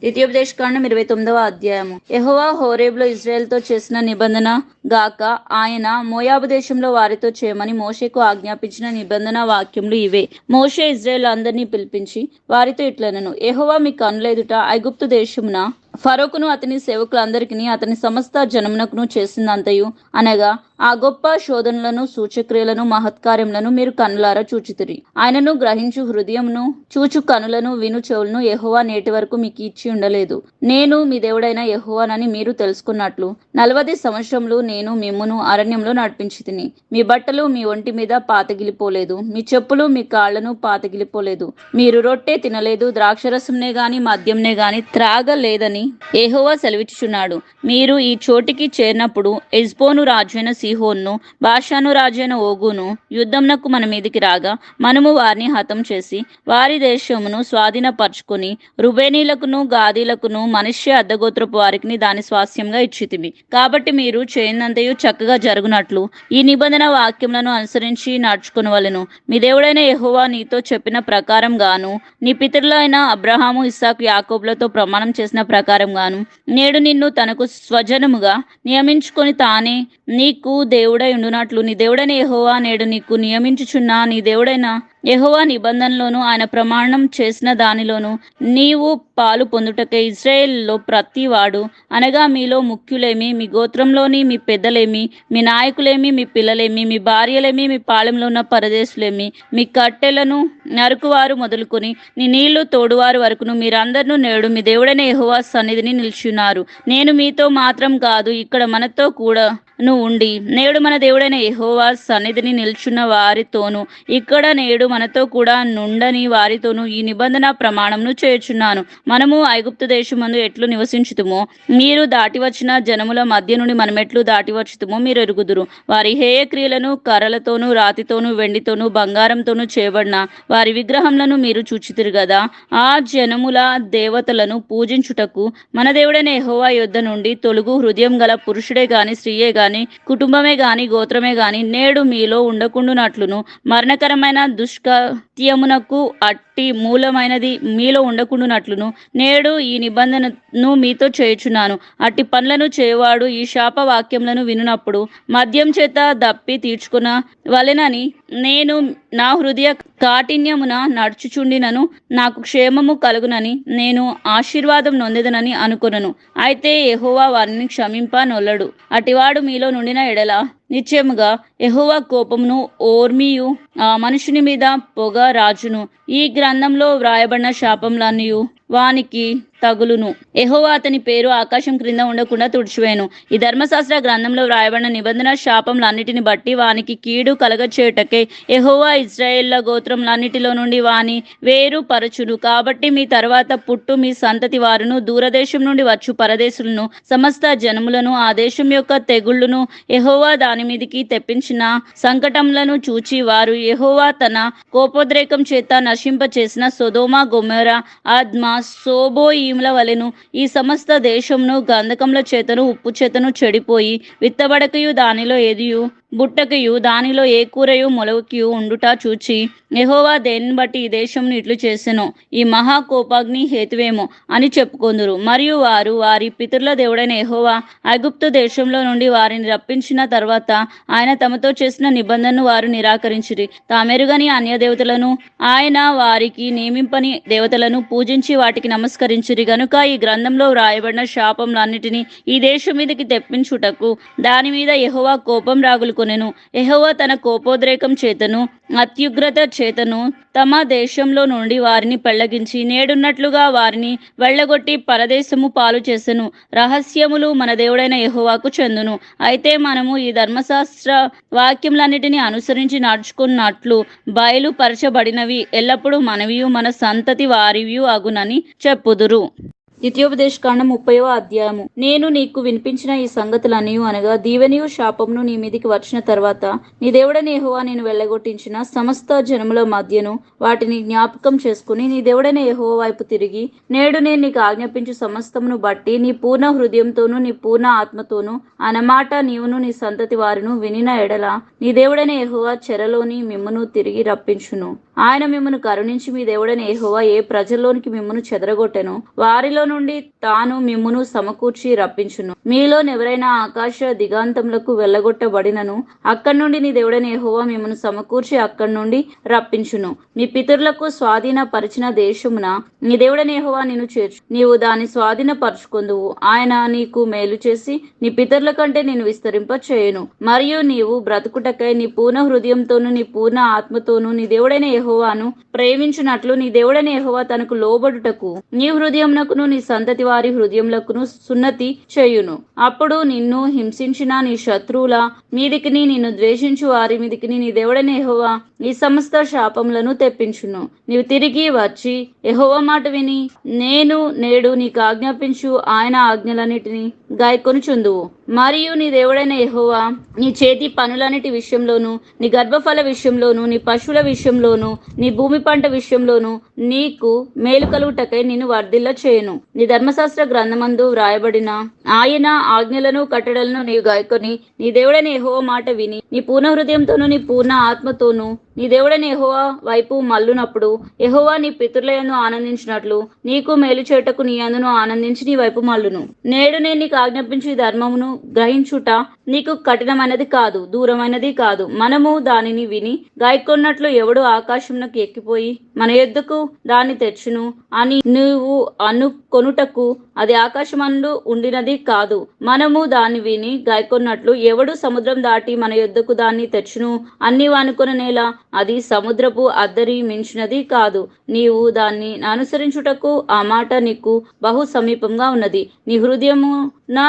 ద్వితీయోపదేశకాండం 29వ అధ్యాయము. యెహోవా హోరేబులో ఇజ్రాయేలుతో చేసిన నిబంధన గాక ఆయన మోయాబు దేశంలో వారితో చేయమని మోషేకు ఆజ్ఞాపించిన నిబంధన వాక్యములు ఇవే. మోషే ఇజ్రాయేలు అందరినీ పిలిపించి వారితో ఇట్లనెను, యెహోవా మీ కన్నుల ఎదుట ఐగుప్తు దేశమున ఫరోకును అతని సేవకులందరికీ అతని సమస్త జనమునకును చేసిందంతయు, అనగా ఆ గొప్ప శోధనలను సూచక్రియలను మహత్కార్యములను మీరు కన్నులారా చూచితిరి. ఆయనను గ్రహించు హృదయమును చూచు కనులను విను చెవులను యెహోవా నేటి వరకు మీకు ఇచ్చి ఉండలేదు. నేను మీ దేవుడైన యెహోవానని మీరు తెలుసుకున్నట్లు 40 సంవత్సరములు నేను మిమ్మును అరణ్యంలో నడిపించితిని. మీ బట్టలు మీ ఒంటి మీద పాతగిలిపోలేదు, మీ చెప్పులు మీ కాళ్లను పాతగిలిపోలేదు. మీరు రొట్టె తినలేదు, ద్రాక్షరసంనే గాని మద్యంనే గాని త్రాగలేదని యెహోవా సెలవిచ్చుచున్నాడు. మీరు ఈ చోటికి చేరినప్పుడు హెష్బోను రాజైన సిహోన్ను బాషాను రాజైన ఓగును యుద్ధంనకు మన మీదికి రాగా మనము వారిని హతం చేసి వారి దేశమును స్వాధీనపరచుకొని రుబేనీలకును గాదీలకును మనష్య అర్ధగోత్రపు వారికి దాని స్వాస్యంగా ఇచ్చితిమి. కాబట్టి మీరు చేయనంతయు చక్కగా జరుగునట్లు ఈ నిబంధన వాక్యములను అనుసరించి నడుచుకొనవలెను. మీ దేవుడైన యెహోవా నీతో చెప్పిన ప్రకారం గాను నీ పితరులైన అబ్రహాము ఇస్సాకు యాకోబులతో ప్రమాణం చేసిన ప్రకారం గాను నేడు నిన్ను తనకు స్వజనముగా నియమించుకొని తానే నీకు దేవుడై ఉండునట్లు నీ దేవుడైన యెహోవా నేడు నీకు నియమించుచున్న నీ దేవుడైన యెహోవా నిబంధనలోను ఆయన ప్రమాణం చేసిన దానిలోను నీవు పాలు పొందుటకే ఇశ్రాయేలులో ప్రతి వాడు అనగా మీలో ముఖ్యులేమి, మీ గోత్రంలోని మీ పెద్దలేమి, మీ నాయకులేమి, మీ పిల్లలేమి, మీ భార్యలేమి, మీ పాళెంలో ఉన్న పరదేశులేమి, మీ కట్టెలను నరుకువారు మొదలుకొని నీ నీళ్లు తోడువారు వరకును మీరందరూ నేడు మీ దేవుడైన యెహోవా సన్నిధిని నిలిచున్నారు. నేను మీతో మాత్రం కాదు ఇక్కడ మనతో కూడా ఉండి నేడు మన దేవుడైన యెహోవా సన్నిధిని నిల్చున్న వారితోనూ ఇక్కడ నేడు మనతో కూడా నుండని వారితోనూ ఈ నిబంధన ప్రమాణంను చేయుచున్నాను. మనము ఐగుప్తు దేశమందు ఎట్లు నివసించుతుమో మీరు దాటి వచ్చిన జనముల మధ్య నుండి మనమెట్లు దాటి వచ్చుతుమో మీరు ఎరుగుదురు. వారి హేయ క్రియలను కర్రలతోనూ రాతితోనూ వెండితోనూ బంగారంతోనూ చేయబడిన వారి విగ్రహములను మీరు చూచితిరు గదా. ఆ జనముల దేవతలను పూజించుటకు మన దేవుడైన యెహోవా యొద్ద నుండి తొలుగు హృదయం గల పురుషుడే గాని స్త్రీయే గాని కుటుంబమే గాని గోత్రమే గాని నేడు మీలో ఉండకుండునట్లును మరణకరమైన దుష్కృత్యమునకు అట్టి మూలమైనది మీలో ఉండకుండునట్లును నేడు ఈ నిబంధనను మీతో చేయుచున్నాను. అట్టి పనులను చేయవాడు ఈ శాప వాక్యములను వినునప్పుడు మద్యం చేత దప్పి తీర్చుకున్న వలెనని నేను నా హృదయ కాఠిన్యమున నడుచుచుండినను నాకు క్షేమము కలుగునని నేను ఆశీర్వాదం నొందెదనని అనుకొనను. అయితే యెహోవా వారిని క్షమింప నొల్లడు. అటివాడు మీలో నుండిన ఎడల నిశ్చయముగా యెహోవా కోపమును ఓర్మియు ఆ మనుషుని మీద పొగ రాజును. ఈ గ్రంథంలో వ్రాయబడిన శాపములన్నయు వానికి తగులును. యెహోవా అతని పేరు ఆకాశం క్రింద ఉండకుండా తుడిచివేయను. ఈ ధర్మశాస్త్ర గ్రంథంలో వ్రాయబడిన నిబంధన శాపములన్నిటిని బట్టి వానికి కీడు కలగచేయుటకే యెహోవా ఇశ్రాయేళ్ల గోత్రములన్నిటిలో నుండి వాని వేరు పరచును. కాబట్టి మీ తర్వాత పుట్టు మీ సంతతి వారును దూరదేశం నుండి వచ్చు పరదేశులను సమస్త జనములను ఆ దేశం యొక్క తెగుళ్లను యెహోవా దాని మీదికి తెప్పించిన సంకటములను చూచి వారు యెహోవా తన కోపోద్రేకం చేత నశింప చేసిన సొదొమ గొమొర్రా అద్మా సోబోయిముల వలెను ఈ సమస్త దేశమును గంధకముల చేతను ఉప్పు చేతను చెడిపోయి విత్తబడకయు దానిలో ఏదియు బుట్టకయు దానిలో ఏ కూరయు మొలకయు ఉండుట చూచి యెహోవా దేనిని బట్టి ఈ దేశంను ఇట్లు చేసెను ఈ మహా కోపాగ్ని హేతువేమో అని చెప్పుకొందురు. మరియు వారు వారి పితరుల దేవుడైన యెహోవా ఐగుప్తు దేశంలో నుండి వారిని రప్పించిన తర్వాత ఆయన తమతో చేసిన నిబంధనను వారు నిరాకరించిరి. తామెరుగని అన్య దేవతలను ఆయన వారికి నియమింపని దేవతలను పూజించి వాటికి నమస్కరించిరి గనుక ఈ గ్రంథంలో వ్రాయబడిన శాపములన్నిటినీ ఈ దేశం మీదకి తెప్పించుటకు దాని మీద యెహోవా కోపం రాగులు కొనెను. యెహోవా తన కోపోద్రేకం చేతను అత్యుగ్రత చేతను తమ దేశంలో నుండి వారిని పెళ్లగించి నేడున్నట్లుగా వారిని వెళ్ళగొట్టి పరదేశము పాలు చేసెను. రహస్యములు మన దేవుడైన యెహోవాకు చెందును. అయితే మనము ఈ ధర్మశాస్త్ర వాక్యములన్నిటిని అనుసరించి నడుచుకున్నట్లు బయలుపరచబడినవి ఎల్లప్పుడూ మనవియు మన సంతతి వారివియు అగునని చెప్పుదురు. ద్వితీయోపదేశకాండం 30వ అధ్యాయము. నేను నీకు వినిపించిన ఈ సంగతులన్నయు అనగా దీవెనియు శాపమును నీ మీదికి వచ్చిన తర్వాత నీ దేవుడైన యెహోవా నేను వెళ్ళగొట్టించిన సమస్త జనముల మధ్యను వాటిని జ్ఞాపకం చేసుకుని నీ దేవుడైన యెహోవా వైపు తిరిగి నేడు నేను నీకు ఆజ్ఞాపించు సమస్తమును బట్టి నీ పూర్ణ హృదయంతోనూ నీ పూర్ణ ఆత్మతోనూ అన్నమాట నీవును నీ సంతతి వారును వినిన ఎడల నీ దేవుడైన యెహోవా చెరలోని మిమ్మును తిరిగి రప్పించును. ఆయన మిమ్మును కరుణించి మీ దేవుడైన యెహోవా ఏ ప్రజల్లోనికి మిమ్మును చెదరగొట్టెను వారిలో నుండి తాను మిమ్మును సమకూర్చి రప్పించును. మీలోనెవరైనా ఆకాశ దిగాంతములకు వెళ్ళగొట్టబడినను అక్కడి నుండి నీ దేవుడైన యెహోవా మిమ్మును సమకూర్చి అక్కడి నుండి రప్పించును. మీ పితరులకు స్వాధీనపరిచిన దేశమున నీ దేవుడైన యెహోవా నిన్ను చేర్చు. నీవు దాన్ని స్వాధీనపరచుకొందువు. ఆయన నీకు మేలు చేసి నీ పితరుల కంటే నిన్ను విస్తరింప చేయును. మరియు నీవు బ్రతుకుటకై నీ పూర్ణ హృదయంతోనూ నీ పూర్ణ ఆత్మతోనూ నీ దేవుడైన యెహోవా యెహోవాను ప్రేమించునట్లు నీ దేవుడైన యెహోవా తనకు లోబడుటకు నీ హృదయమునకును నీ సంతతి వారి హృదయములకును సున్నతి చేయును. అప్పుడు నిన్ను హింసించిన నీ శత్రువుల మీదికిని నిన్ను ద్వేషించు వారి మీదికిని నీ దేవుడైన యెహోవా ఈ సమస్త శాపములను తెప్పించును. నీవు తిరిగి వచ్చి యెహోవా మాట విని నేడు నీకు ఆజ్ఞాపించు ఆయన ఆజ్ఞలన్నిటిని గాయకొనుచుందువు. మరియు నీ దేవుడైన యెహోవా నీ చేతి పనులన్నిటి విషయంలోను, నీ గర్భఫల విషయంలోను, నీ పశువుల విషయంలోను, నీ భూమి పంట విషయంలోను నీకు మేలు కలుగుటకై నిన్ను వర్ధిల్ల చేయును. నీ ధర్మశాస్త్ర గ్రంథమందు వ్రాయబడిన ఆయన ఆజ్ఞలను కట్టడలను నీవు గాయకొని నీ దేవుడైన యెహోవా మాట విని నీ పూర్ణ హృదయంతోను నీ పూర్ణ ఆత్మతోను నీ దేవుడైన యెహోవా వైపు మల్లునప్పుడు యెహోవా నీ పితరులయందు ఆనందించినట్లు నీకు మేలు చేయుటకు నీ యందును ఆనందించి నీ వైపు మల్లును. నేడు నేను నీకు ఆజ్ఞాపించు ఈ ధర్మమును గ్రహించుట నీకు కఠినమైనది కాదు, దూరమైనది కాదు. మనము దానిని విని గాయకొన్నట్లు ఎవడు ఆకాశమునకు ఎక్కిపోయి మన యొద్దకు దాన్ని తెచ్చును అని నువ్వు అనుకొనుటకు అది ఆకాశమందు ఉండినది కాదు. మనము దాన్ని విని గాయకొన్నట్లు ఎవడు సముద్రం దాటి మన యొద్దకు దాన్ని తెచ్చును అని అనుకొన నేల అది సముద్రపు అద్దరి మించినది కాదు. నీవు దాన్ని అనుసరించుటకు ఆ మాట నీకు బహు సమీపంగా ఉన్నది, నీ హృదయము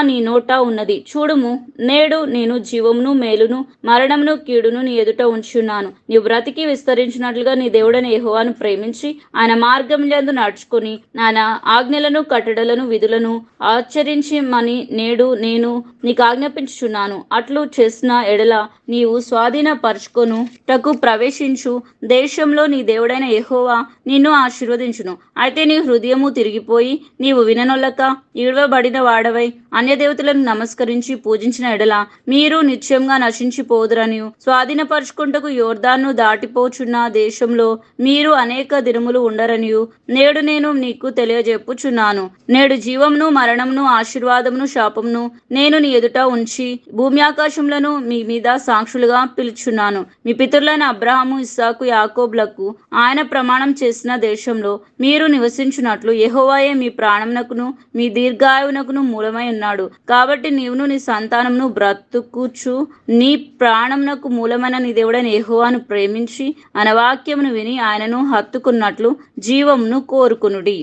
నీ నోట ఉన్నది. చూడుము, నేడు నేను జీవమును మేలును మరణమును కీడును నీ ఎదుట ఉంచున్నాను. నీవు బ్రతికి విస్తరించినట్లుగా నీ దేవుడైన యెహోవాను ప్రేమించి ఆయన మార్గములందు నడుచుకొని ఆయన ఆజ్ఞలను కట్టడలను విధులను ఆచరించమని నేడు నేను నీకు ఆజ్ఞాపించుచున్నాను. అట్లు చేసిన ఎడల నీవు స్వాధీనపరచుకొనుటకు ప్రవేశించు దేశంలో నీ దేవుడైన యెహోవా నిన్ను ఆశీర్వదించును. అయితే నీ హృదయము తిరిగిపోయి నీవు విననొల్లక ఈడవబడిన వాడవై అన్యదేవతలను నమస్కరించి పూజించిన ఎడల మీరు నిశ్చయంగా నశించిపోదురని స్వాధీనపరచుకుంటకు యోర్దాను దాటిపోచున్న దేశంలో మీరు అనేక దినములు ఉండరనియు నేడు నేను నీకు తెలియజెప్పుచున్నాను. నేడు జీవమును మరణమును ఆశీర్వాదమును శాపమును నేను నీ ఎదుట ఉంచి భూమి ఆకాశములను మీ మీద సాక్షులుగా పిలుచున్నాను. మీ పితరులైన అబ్రహాము ఇస్సాకు యాకోబులకు ఆయన ప్రమాణం చేసిన దేశంలో మీరు నివసించున్నట్లు యెహోవాయే మీ ప్రాణమునకును మీ దీర్ఘాయువునకును మూలమై ఉన్నాడు. కాబట్టి నీవును నీ సంతానమును బ్రతుకుచు నీ ప్రాణమునకు మూలమైన నీ దేవుడైన యెహోవాను ప్రేమించి ఆయన వాక్యమును విని ఆయనను హత్తుకున్నట్లు జీవమును కోరుకునుడి.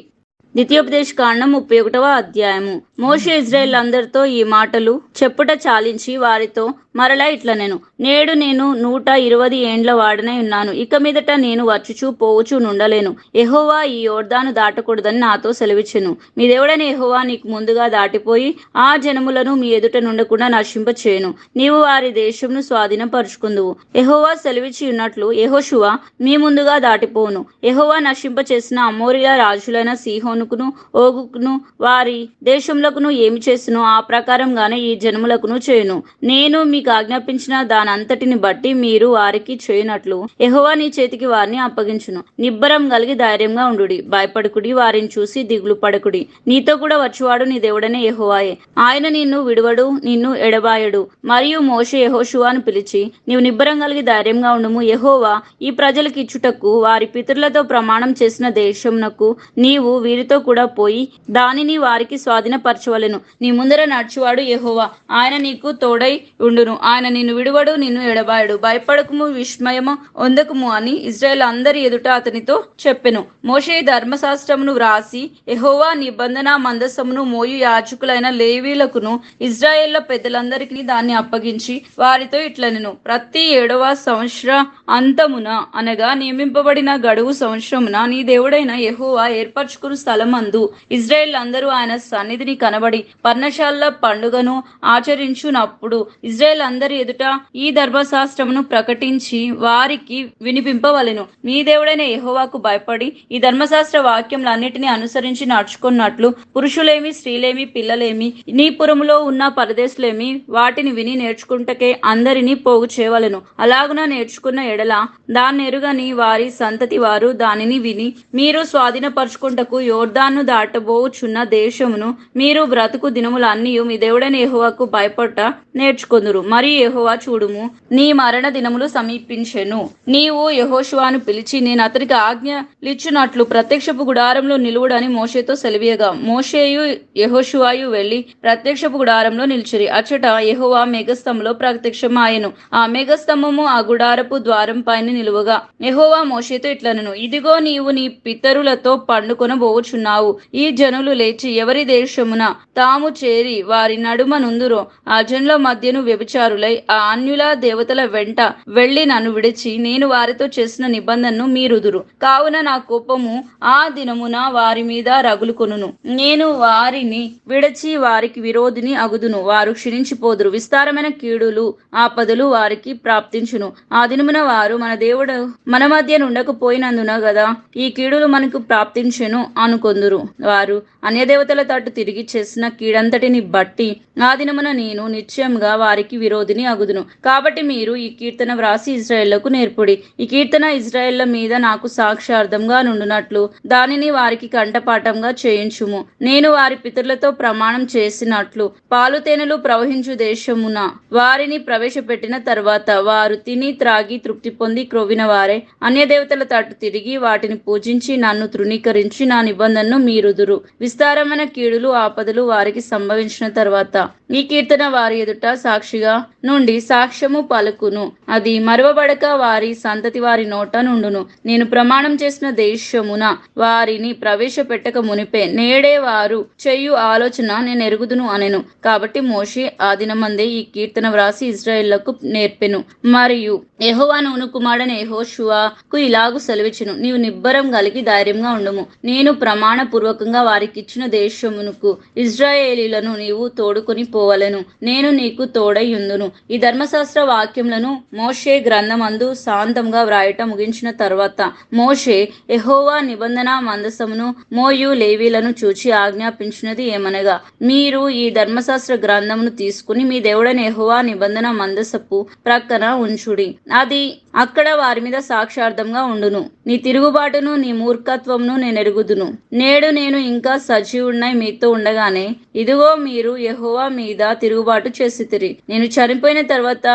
ద్వితీయోపదేశ కాండం 31వ అధ్యాయము. మోషే ఇజ్రాయేలు ఈ మాటలు చెప్పుట చాలించి వారితో మరలా ఇట్లనెను, నేడు నేను 120 ఏండ్ల వాడనై ఉన్నాను. ఇక మీదట నేను వచ్చుచూ పోవుచూ నుండలేను. యెహోవా ఈ యోర్దాను దాటకూడదని నాతో సెలవిచ్చెను. మీ దేవుడైన యెహోవా నీకు ముందుగా దాటిపోయి ఆ జనములను మీ ఎదుట నుండకుండా నశింపచేయును. నీవు వారి దేశమును స్వాధీనపరుచుకుందువు. యెహోవా సెలవిచ్చి ఉన్నట్లు యెహోషువ మీ ముందుగా దాటిపోవును. యెహోవా నశింపచేసిన అమోరీల రాజులైన సీహోనుకును ఓగుకును వారి దేశములకును ఏమి చేస్తును ఆ ప్రకారంగానే ఈ జనములకును చేయును. నేను మీకు ఆజ్ఞాపించిన దానంతటిని బట్టి మీరు వారికి చేయనట్లు యెహోవా నీ చేతికి వారిని అప్పగించును. నిబ్బరం కలిగి ధైర్యంగా ఉండుడి, భయపడుకుడి, వారిని చూసి దిగులు పడకుడి. నీతో కూడా వచ్చువాడు నీ దేవుడనే యెహోవాయే. ఆయన నిన్ను విడువడు, నిన్ను ఎడబాయడు. మరియు మోషే యెహోషువను పిలిచి, నీవు నిబ్బరం కలిగి ధైర్యంగా ఉండుము. యెహోవా ఈ ప్రజలకు ఇచ్చుటకు వారి పితరులతో ప్రమాణం చేసిన దేశమునకు నీవు వీరితో కూడా పోయి దానిని వారికి స్వాధీనపరచవలెను. నీ ముందర నడుచువాడు యెహోవా, ఆయన నీకు తోడై ఉండును. ఆయన నిన్ను విడువడు, నిన్ను ఎడబాయడు. భయపడకుము, విస్మయము పొందకుము అని ఇజ్రాయేల్ అందరి ఎదుట అతనితో చెప్పెను. మోషే ధర్మశాస్త్రమును వ్రాసి యెహోవా నిబంధన మందసమును మోయు యాజకులైన లేవీలకును ఇజ్రాయేళ్ల పెద్దలందరికీ దాన్ని అప్పగించి వారితో ఇట్లనెను, ప్రతి 7వ సంవత్సర అంతమున అనగా నియమింపబడిన గడువు సంవత్సరమున నీ దేవుడైన యెహోవా ఏర్పరచుకుని స్థలమందు ఇజ్రాయేల్ అందరూ ఆయన సన్నిధిని కనబడి పర్ణశాల పండుగను ఆచరించునప్పుడు ఇజ్రాయేల్ అందరి ఎదుట ఈ ధర్మశాస్త్రమును ప్రకటించి వారికి వినిపింపవలెను. నీ దేవుడైన యెహోవాకు భయపడి ఈ ధర్మశాస్త్ర వాక్యములన్నిటిని అనుసరించి నడుచుకున్నట్లు పురుషులేమి స్త్రీలేమి పిల్లలేమి నీ పురములో ఉన్న పరదేశులేమి వాటిని విని నేర్చుకుంటకే అందరినీ పోగు చేయవలెను. అలాగున నేర్చుకున్న ఎడల దాన్ని ఎరుగని వారి సంతతి వారు దానిని విని మీరు స్వాధీనపరచుకుంటకు యోర్దాను దాటబోచున్న దేశమును మీరు బ్రతుకు దినములన్నీ మీ దేవుడైన యెహోవాకు భయపడట నేర్చుకొందురు. మరియు యెహోవా చూడుము, నీ మరణ దినములు సమీపించెను. నీవు యెహోషువను పిలిచి నేను అతనికి ఆజ్ఞలిచ్చునట్లు ప్రత్యక్షపు గుడారంలో నిలువుడని మోషేతో సెలవీయగా, మోషేయు యెహోషువయు వెళ్లి ప్రత్యక్షపు గుడారంలో నిలిచిరి. అచ్చట యెహోవా మేఘస్తంభంలో ప్రత్యక్షమాయెను. ఆ మేఘస్తంభము ఆ గుడారపు ద్వారం పైన నిలువగా యెహోవా మోషేతో ఇట్లనెను, ఇదిగో నీవు నీ పితరులతో పండుకొనబోచున్నావు. ఈ జనులు లేచి ఎవరి దేశమున తాము చేరి వారి నడుమ నుందురో ఆ జనుల మధ్యను వ్యభిచారులై ఆ అన్యుల దేవతల వెంట వెళ్లి నన్ను విడిచి నేను వారితో చేసిన నిబంధనను మీరుదురు. కావున నా కోపము ఆ దినమున వారి మీద రగులుకొనును. నేను వారిని విడిచి వారికి విరోధిని అగుదును. వారు క్షీణించిపోదురు. విస్తారమైన కీడులు ఆపదలు వారికి ప్రాప్తించును. ఆ దినమున వారు మన దేవుడు మన మధ్య ఉండకపోయినందున గదా ఈ కీడులు మనకు ప్రాప్తించెను అనుకొందురు. వారు అన్యదేవతల తట్టు తిరిగి చేసిన కీడంతటిని బట్టి ఆ దినమున నేను నిశ్చయంగా వారికి విరోధిని అగుదును. కాబట్టి మీరు ఈ కీర్తన వ్రాసి ఇశ్రాయేలుకు నేర్పుడి. ఈ కీర్తన ఇశ్రాయేళ్ల మీద నాకు సాక్ష్యార్థంగా నుండునట్లు దానిని వారికి కంఠపాఠంగా చేయించుము. నేను వారి పితరులతో ప్రమాణం చేసినట్లు పాలు తేనెలు ప్రవహించు దేశమున వారిని ప్రవేశపెట్టిన తర్వాత వారు తిని త్రాగి తృప్తి పొంది క్రొవ్విన వారే అన్యదేవతల తట్టు తిరిగి వాటిని పూజించి నన్ను తృణీకరించి నా నిబంధనను మీరుదురు. విస్తారమైన కీడులు ఆపదలు వారికి సంభవించిన తర్వాత ఈ కీర్తన వారి ఎదుట సాక్షిగా నుండి సాక్ష్యము పలుకును. అది మరువబడక వారి సంతతి వారి నోట నుండును. నేను ప్రమాణం చేసిన దేశమున వారిని ప్రవేశపెట్టక మునిపే నేడే వారు చెయ్యు ఆలోచన నేను ఎరుగుదును అనెను. కాబట్టి మోషే ఆ దినమందే ఈ కీర్తన వ్రాసి ఇశ్రాయేలుకు నేర్పెను. మరియు యెహోవా నూను కుమారుడైన యెహోషువకు ఇలాగు సెలవిచ్చెను, నీవు నిబ్బరం కలిగి ధైర్యంగా ఉండుము. నేను ప్రమాణ పూర్వకంగా వారికి ఇచ్చిన దేశమునకు ఇశ్రాయేలీలను నీవు తోడుకొని పోవలెను. నేను నీకు తోడై ఉందును. ఈ ధర్మశాస్త్ర వాక్యములను మోషే గ్రంథమందు శాంతంగా వ్రాయట ముగించిన తర్వాత మోషే యెహోవా నిబంధన మందసమును మోయు లేవీలను చూచి ఆజ్ఞాపించినది ఏమనగా, మీరు ఈ ధర్మశాస్త్ర గ్రంథమును తీసుకుని మీ దేవుడైన యెహోవా నిబంధన మందసపు ప్రక్కన ఉంచుడి. అది అక్కడ వారి మీద సాక్షార్థంగా ఉండును. నీ తిరుగుబాటును నీ మూర్ఖత్వమును నేను ఎరుగుదును. నేడు నేను ఇంకా సజీవుడినై మీతో ఉండగానే ఇదిగో మీరు యెహోవా మీద తిరుగుబాటు చేసితిరి. నేను చనిపోయిన తర్వాత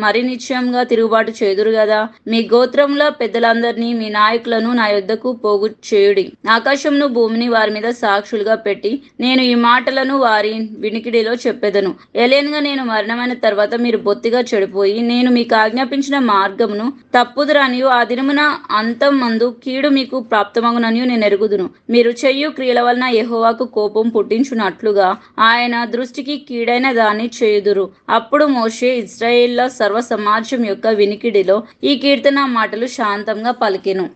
మరి నిశ్చయంగా తిరుగుబాటు చేదురు గదా. మీ గోత్రముల పెద్దలందరినీ మీ నాయకులను నా యొద్దకు పోగు చేయుడి. ఆకాశమును భూమిని వారి మీద సాక్షులుగా పెట్టి నేను ఈ మాటలను వారి వినికిడిలో చెప్పెదను. ఎలేనుగా నేను మరణమైన తర్వాత మీరు బొత్తిగా చెడిపోయి నేను మీకు ఆజ్ఞాపించిన మార్గమును తప్పుదురనియు ఆ దినమున అంతం మందు కీడు మీకు ప్రాప్తమగుననియు నేను ఎరుగుదును. మీరు చెయ్యు క్రియల వలన యెహోవాకు కోపం పుట్టించున్నట్లుగా ఆయన దృష్టికి కీడైన దాన్ని చేయుదురు. అప్పుడు మోషే ఇశ్రాయేళ్ల సర్వ సమాజం యొక్క వినికిడిలో ఈ కీర్తన మాటలు శాంతంగా పలికెను.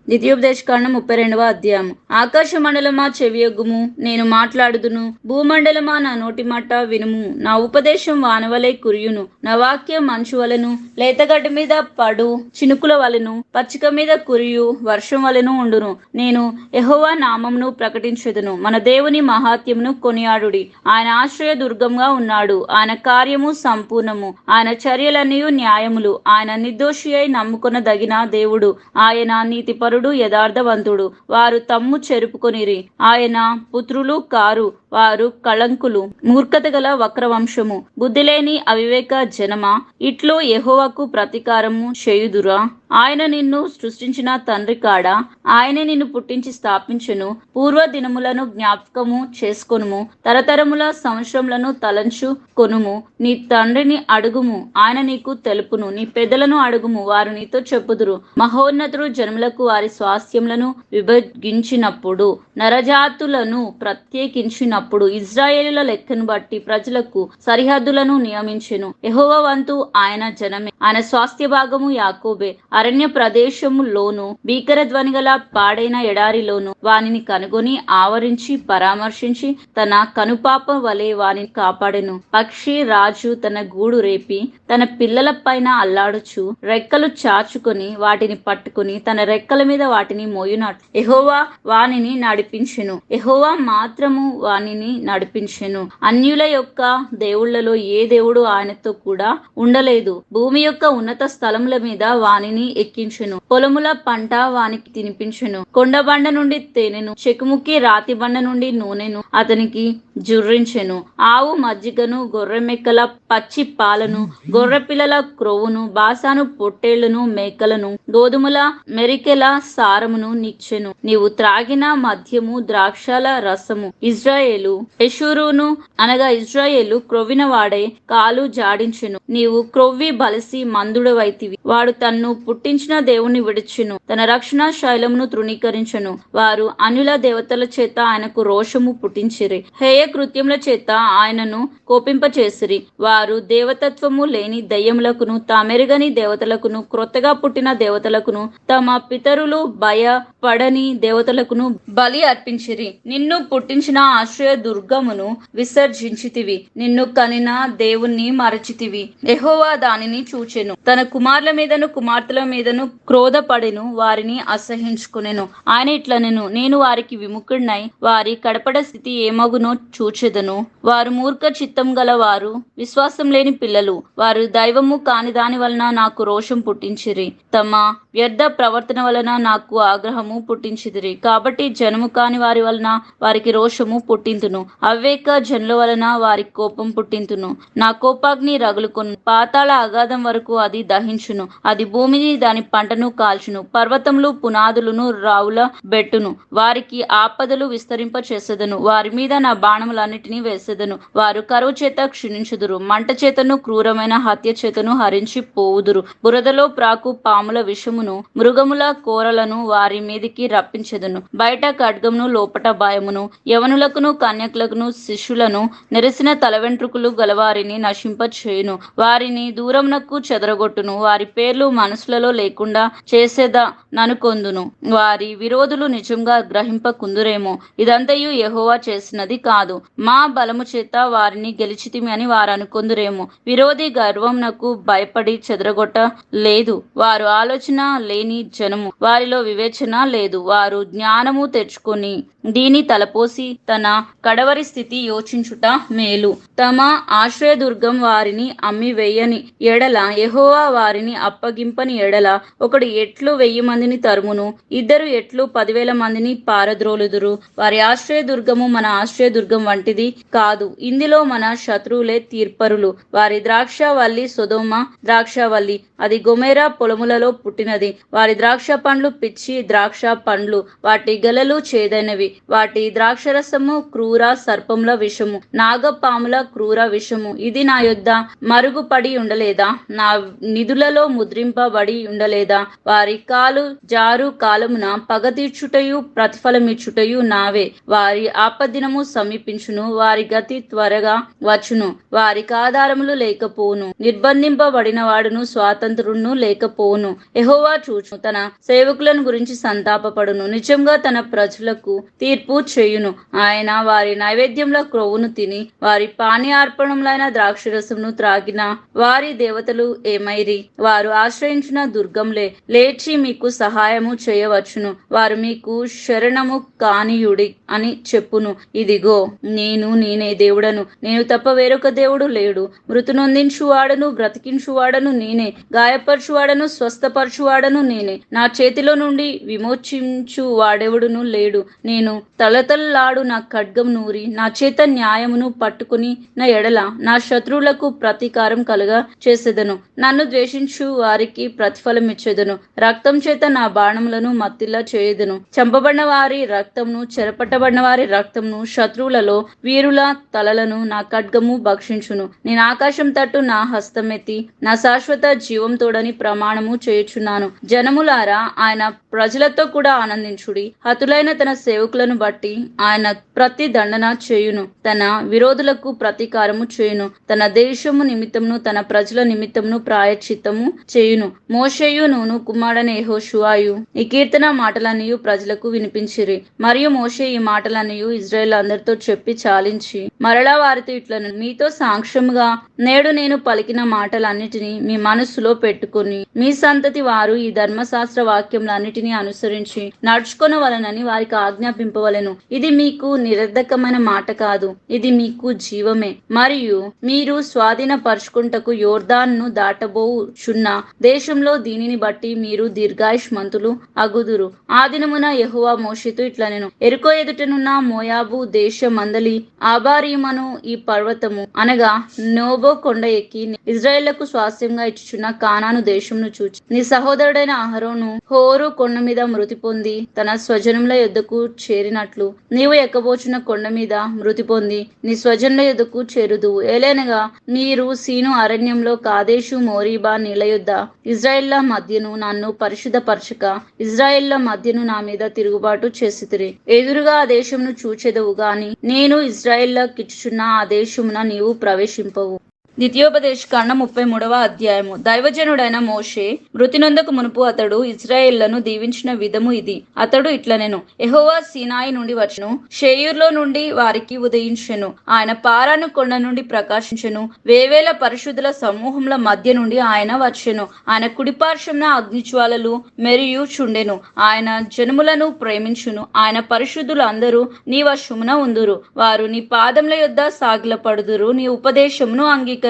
ద్వితీయోపదేశకాండం 32వ అధ్యాయం. ఆకాశ మండలమా చెవియొగ్గుము, నేను మాట్లాడుదును. భూమండలమా నా నోటి మాట వినుము. నా ఉపదేశం వానవలే కురియును. నా వాక్యం మంచు వలెను లేతగడ్డి మీద పడు చినుకుల వలెను పచ్చిక మీద కురియు వర్షం వలెను ఉండును. నేను యెహోవా నామమును ప్రకటించెదను. మన దేవుని మహాత్యమును కొనియాడుడి. ఆయన ఆశ్రయ దుర్గంగా ఉన్నాడు. ఆయన కార్యము సంపూర్ణము. ఆయన చర్యలన్నీ న్యాయములు. ఆయన నిర్దోషి అయి నమ్ముకొనదగిన దేవుడు. ఆయన నీతిపరుడు యథార్థవంతుడు. వారు తమ్ము చెరుపుకొనిరి. ఆయన పుత్రులు కారు. వారు కళంకులు. మూర్ఖత గల వక్రవంశము. బుద్ధిలేని అవివేక జనమా, ఇట్లు యెహోవాకు ప్రతీకారము చేయుదురా? ఆయన నిన్ను సృష్టించిన తండ్రి కాడా? ఆయన నిన్ను పుట్టించి స్థాపించెను. పూర్వ దినములను జ్ఞాపకము చేసుకొనుము. తరతరముల సంవత్సరములను తలంచు కొనుము. నీ తండ్రిని అడుగుము, ఆయన నీకు తెలుపును. నీ పెద్దలను అడుగుము, వారు నీతో చెప్పుదురు. మహోన్నతుడు జనములకు వారి స్వాస్థ్యములను విభజించినప్పుడు, నరజాతులను ప్రత్యేకించినప్పుడు, ఇశ్రాయేలుల లెక్కను బట్టి ప్రజలకు సరిహద్దులను నియమించెను. యెహోవా వంతు ఆయన జనమే, ఆయన స్వాస్థ్య భాగము యాకోబే. అరణ్య ప్రదేశములోను భీకర ధ్వని గల పాడైన ఎడారిలోను వానిని కనుగొని ఆవరించి పరామర్శించి తన కనుపాప వలె వానిని కాపాడెను. పక్షి రాజు తన గూడు రేపి తన పిల్లల పైన అల్లాడుచు రెక్కలు చాచుకొని వాటిని పట్టుకుని తన రెక్కల మీద వాటిని మోయునట్లు యెహోవా వానిని నడిపించెను. యెహోవా మాత్రము వానిని నడిపించెను. అన్యుల యొక్క దేవుళ్లలో ఏ దేవుడు ఆయనతో కూడా ఉండలేదు. భూమి యొక్క ఉన్నత స్థలముల మీద వానిని ఎక్కించెను. పొలముల పంట వానికి తినిపించెను. కొండబండ నుండి తేనెను, చెకుముకి రాతి బండ నుండి నూనెను అతనికి జుర్రించెను. ఆవు మజ్జిగను, గొర్రె మెక్కల పచ్చి పాలను, గొర్రె పిల్లల క్రొవ్వును, బాసాను పొట్టేళ్లను, మేకలను, గోధుమల మెరికెల సారమును నిచ్చెను. నీవు త్రాగిన మద్యము, ద్రాక్షల రసము ఇజ్రాయేలు యెషూరును అనగా ఇజ్రాయేలు క్రొవ్విన వాడే కాలు జాడించెను. నీవు క్రొవ్వి బలిసి మందుడవైతివి. వాడు తన్ను పుట్టించిన దేవుని విడిచెను, తన రక్షణ శైలమును తృణీకరించెను. వారు అన్యుల దేవతల చేత ఆయనకు రోషము పుట్టించిరి, హేయ కృత్యముల చేత ఆయనను కోపింపచేసిరి. వారు దేవతత్వము లేని దయ్యములకును, తామెరుగని దేవతలకును, క్రొత్తగా పుట్టిన దేవతలకును, తమ పితరులు భయపడని దేవతలకును బలి అర్పించిరి. నిన్ను పుట్టించిన ఆశ్రయ దుర్గమును విసర్జించితివి, నిన్ను కనిన దేవుణ్ణి మరచితివి. యెహోవా దానిని చూచెను, తన కుమారుల మీదను కుమార్తెల మీదను క్రోధపడెను, వారిని అసహించుకొనెను. ఆయన ఇట్లనెను, నేను వారికి విముఖుడినై వారి కడపడ స్థితి ఏమగునో చూచెదను. వారు మూర్ఖ చిత్తం గల వారు, విశ్వాసం లేని పిల్లలు. వారు దైవము కాని దాని వలన నాకు రోషం పుట్టించిరి, తమ వ్యర్థ ప్రవర్తన వలన నాకు ఆగ్రహము పుట్టించిదిరి. కాబట్టి జనము కాని వారి వలన వారికి రోషము పుట్టింతును, అవివేక జనుల వలన వారికి కోపం పుట్టింతును. నా కోపాగ్ని రగులుకొను, పాతాళ అగాధం వరకు అది దహించును. అది భూమిని దాని పంటను కాల్చును, పర్వతములు పునాదులను రావుల బెట్టును. వారికి ఆపదలు విస్తరింప చేసేదను, వారి మీద నా బాణములన్నిటినీ వేసేదను. వారు కరువు చేత క్షీణించుదురు, మంట చేతను క్రూరమైన హత్య చేతను హరించి పోవుదురు. బురదలో ప్రాకు పాముల విషమును, మృగముల కోరలను వారి మీదికి రప్పించెదను. బయట ఖడ్గమును, లోపట భయమును, యవనులకును కన్యకులకును శిష్యులను, నెరిసిన తలవెంట్రుకలు గలవారిని నశింప చేయును. వారిని దూరమునకు చెదరగొట్టును, వారి పేర్లు మనసులలో లేకుండా చేసేదా ననుకొందును. వారి విరోధులు నిజంగా గ్రహింపకుందురేమో, ఇదంతయు యెహోవా చేసినది కాదు, మా బలము చేత వారిని గెలిచితిమి అని వారు అనుకొందురేమో. విరోధి గర్వమునకు భయపడి చెదరగొట్ట లేదు, వారు ఆలోచన లేని జనము, వారిలో వివేచన లేదు. వారు జ్ఞానము తెచ్చుకొని దీని తలపోసి తన కడవరి స్థితి యోచించుట మేలు. తమ ఆశ్రయదుర్గం వారిని అమ్మి వేయని ఎడల, యెహోవా వారిని అప్పగింపని ఎడల, ఒకడు ఎట్లు 1000 మందిని తరుమును, ఇద్దరు ఎట్లు 10,000 మందిని పారద్రోలుదురు. వారి ఆశ్రయదుర్గము మన ఆశ్రయదుర్గం వంటిది కాదు, ఇందులో మన శత్రువులే తీర్పరులు. వారి ద్రాక్షవల్లి సొదొమ ద్రాక్షవల్లి, అది గొమొర్రా పొలములలో పుట్టినది. వారి ద్రాక్ష పండ్లు పిచ్చి ద్రాక్ష పండ్లు, వాటి గెలలు చేదైనవి. వాటి ద్రాక్షరసము క్రూర సర్పముల విషము, నాగపాముల క్రూర విషము. ఇది నా యొద్ద మరుగుపడి ఉండలేదా, నా నిధులలో ముద్రింపబడి ఉండలేదా? వారి కాలు జారు కాలమున పగ తీర్చుటయు ప్రతిఫలమిచ్చుటయు నావే. వారి ఆపద్దినము సమీపించును, వారి గతి త్వరగా వచ్చును. వారికి ఆధారములు లేకపోవును, నిర్బంధింపబడిన వాడును స్వాతంత్రుడును లేకపోవును. యెహోవా చూచు, తన సేవకులను గురించి సంతాపపడును, నిజంగా తన ప్రజలకు తీర్పు చేయును. ఆయన వారి నైవేద్యముల క్రొవ్వును తిని, వారి పానీయార్పణములైన ద్రాక్షరసమును త్రాగిన వారి దేవతలు ఏమైరి? వారు ఆశ్రయించిన దుర్గంలే, లేచి మీకు సహాయము చేయవచ్చును. వారు మీకు శరణము కానియుడి అని చెప్పును. ఇదిగో నేనే దేవుడను, నేను తప్ప వేరొక దేవుడు లేడు. మృతి నొందించువాడను బ్రతికించువాడను నేనే, గాయపరచువాడను స్వస్థపరచువాడను నేనే. నా చేతిలో నుండి విమోచించు వాడెవడును లేడు. నేను తలతల్లాడు నా ఖడ్గం నూరి నా చేత న్యాయమును పట్టుకుని నా ఎడల నా శత్రువులకు ప్రతీకారం కలుగా చేసేదను. నన్ను ద్వేషించు వారికి ప్రతిఫలం ఇచ్చేదను. రక్తం చేత నా బాణములను మత్తిలా చేయదును. చంపబడిన వారి రక్తమును, చెరపట్టబడిన వారి రక్తమును, శత్రువులలో వీరుల తలలను నా ఖడ్గము భక్షించును. నేను ఆకాశం తట్టు నా హస్తమెత్తి నా శాశ్వత జీవం తోడని ప్రమాణము చేయుచున్నాను. జనములారా, ఆయన ప్రజలతో కూడా ఆనందించుడి. హతులైన తన సేవకులను బట్టి ఆయన ప్రతి దండన చేయును, తన విరోధులకు ప్రతీకారము చేయును. తన దేశము నిమిత్తమును తన ప్రజల నిమిత్తమును ప్రాయశ్చిత్తము చేయును. మోషేయు నూను కుమారుడైన యెహోషువయు ఈ కీర్తన మాటలన్నయు ప్రజలకు వినిపించిరి. మరియు మోషే ఈ మాటలన్నయు ఇశ్రాయేలు అందరితో చెప్పి చాలించి మరలా వారితో ఇట్లను, మీతో సాక్ష్యముగా నేడు నేను పలికిన మాటలన్నిటినీ మీ మనస్సులో పెట్టుకుని మీ సంతతి వారు వారు ఈ ధర్మశాస్త్ర వాక్యములన్నిటినీ అనుసరించి నడుచుకొనవలెనని వారికి ఆజ్ఞాపింపవలెను. ఇది మీకు నిరర్ధకమైన మాట కాదు, ఇది మీకు జీవమే. మరియు మీరు స్వాధీనపరుచుకుంటకు యోర్దానును దాటబోచున్న దేశంలో దీనిని బట్టి మీరు దీర్ఘాయుష్మంతులు అగుదురు. ఆ దినమున యెహోవా మోషేతో ఇట్లనెను, ఎరుకో ఎదుటనున్న మోయాబు దేశమందలి ఆబారీమను ఈ పర్వతము అనగా నోబో కొండ ఎక్కి ఇజ్రాయేళ్లకు స్వాస్థ్యంగా ఇచ్చుచున్న కానాను దేశమును చూచి నీ సహోదరుడైన అహరోను హోరు కొండ మీద మృతి పొంది తన స్వజనముల యొద్దకు చేరినట్లు నీవు ఎక్కబోచున్న కొండ మీద మృతి పొంది నీ స్వజనుల యొద్దకు చేరుదువు. ఏలైనగా మీరు సీను అరణ్యంలో కాదేశు మోరీబా నీళ్ల యొద్ద ఇజ్రాయేళ్ల మధ్యను నన్ను పరిశుద్ధపరచక ఇజ్రాయేళ్ల మధ్యను నా మీద తిరుగుబాటు చేసితిరి. ఎదురుగా ఆ దేశమును చూచెదవు గాని నేను ఇజ్రాయేళ్లకిచ్చుచున్న ఆ దేశమున నీవు ప్రవేశింపవు. ద్వితీయోపదేశ కాండం 33వ అధ్యాయము. దైవజనుడైన మోషే మృతి నొందకు మునుపు అతడు ఇజ్రాయేళ్లను దీవించిన విధము ఇది. అతడు ఇట్లనెను, యెహోవా సీనాయి నుండి వచ్చెను, షేయూర్లో నుండి వారికి ఉదయించెను. ఆయన పారాను కొండ నుండి ప్రకాశించెను, వేవేల పరిశుద్ధుల సమూహముల మధ్య నుండి ఆయన వచ్చెను. ఆయన కుడిపార్శ్వమున అగ్నిజ్వాలలు మెరియుచుండెను. ఆయన జనములను ప్రేమించును. ఆయన పరిశుద్ధులు అందరూ నీ వశమున ఉందురు. వారు నీ పాదముల యొద్ద సాగిలపడుదురు, నీ ఉపదేశమును అంగీకరింతురు.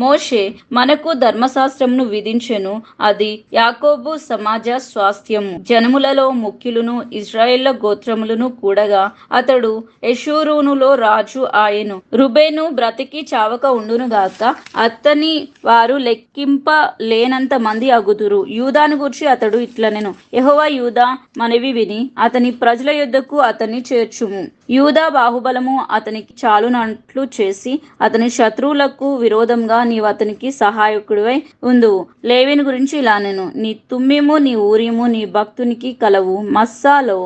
మోషే మనకు ధర్మశాస్త్రమును విధించెను, అది యాకోబు సమాజ స్వాస్థ్యము. జనములలో ముఖ్యులను ఇజ్రాయేళ్ల గోత్రములను కూడగా అతడు యెషూరూనులో రాజు ఆయెను. రుబేను బ్రతికి చావక ఉండును గాక, అతని వారు లెక్కింప లేనంత మంది అగుదురు. యూదాను గూర్చి అతడు ఇట్లనెను, యెహోవా యూదా మనవి విని అతని ప్రజల యొద్దకు అతన్ని చేర్చుము. యూదా బాహుబలము అతనికి చాలునట్లు చేసి అతని శత్రువులకు విరోధంగా నీవు అతనికి సహాయకుడివై ఉందువు. లేవిని గురించి ఇలానెను, నీ తుమ్మిము నీ ఊరిము నీ భక్తునికి కలవు. మస్సాలో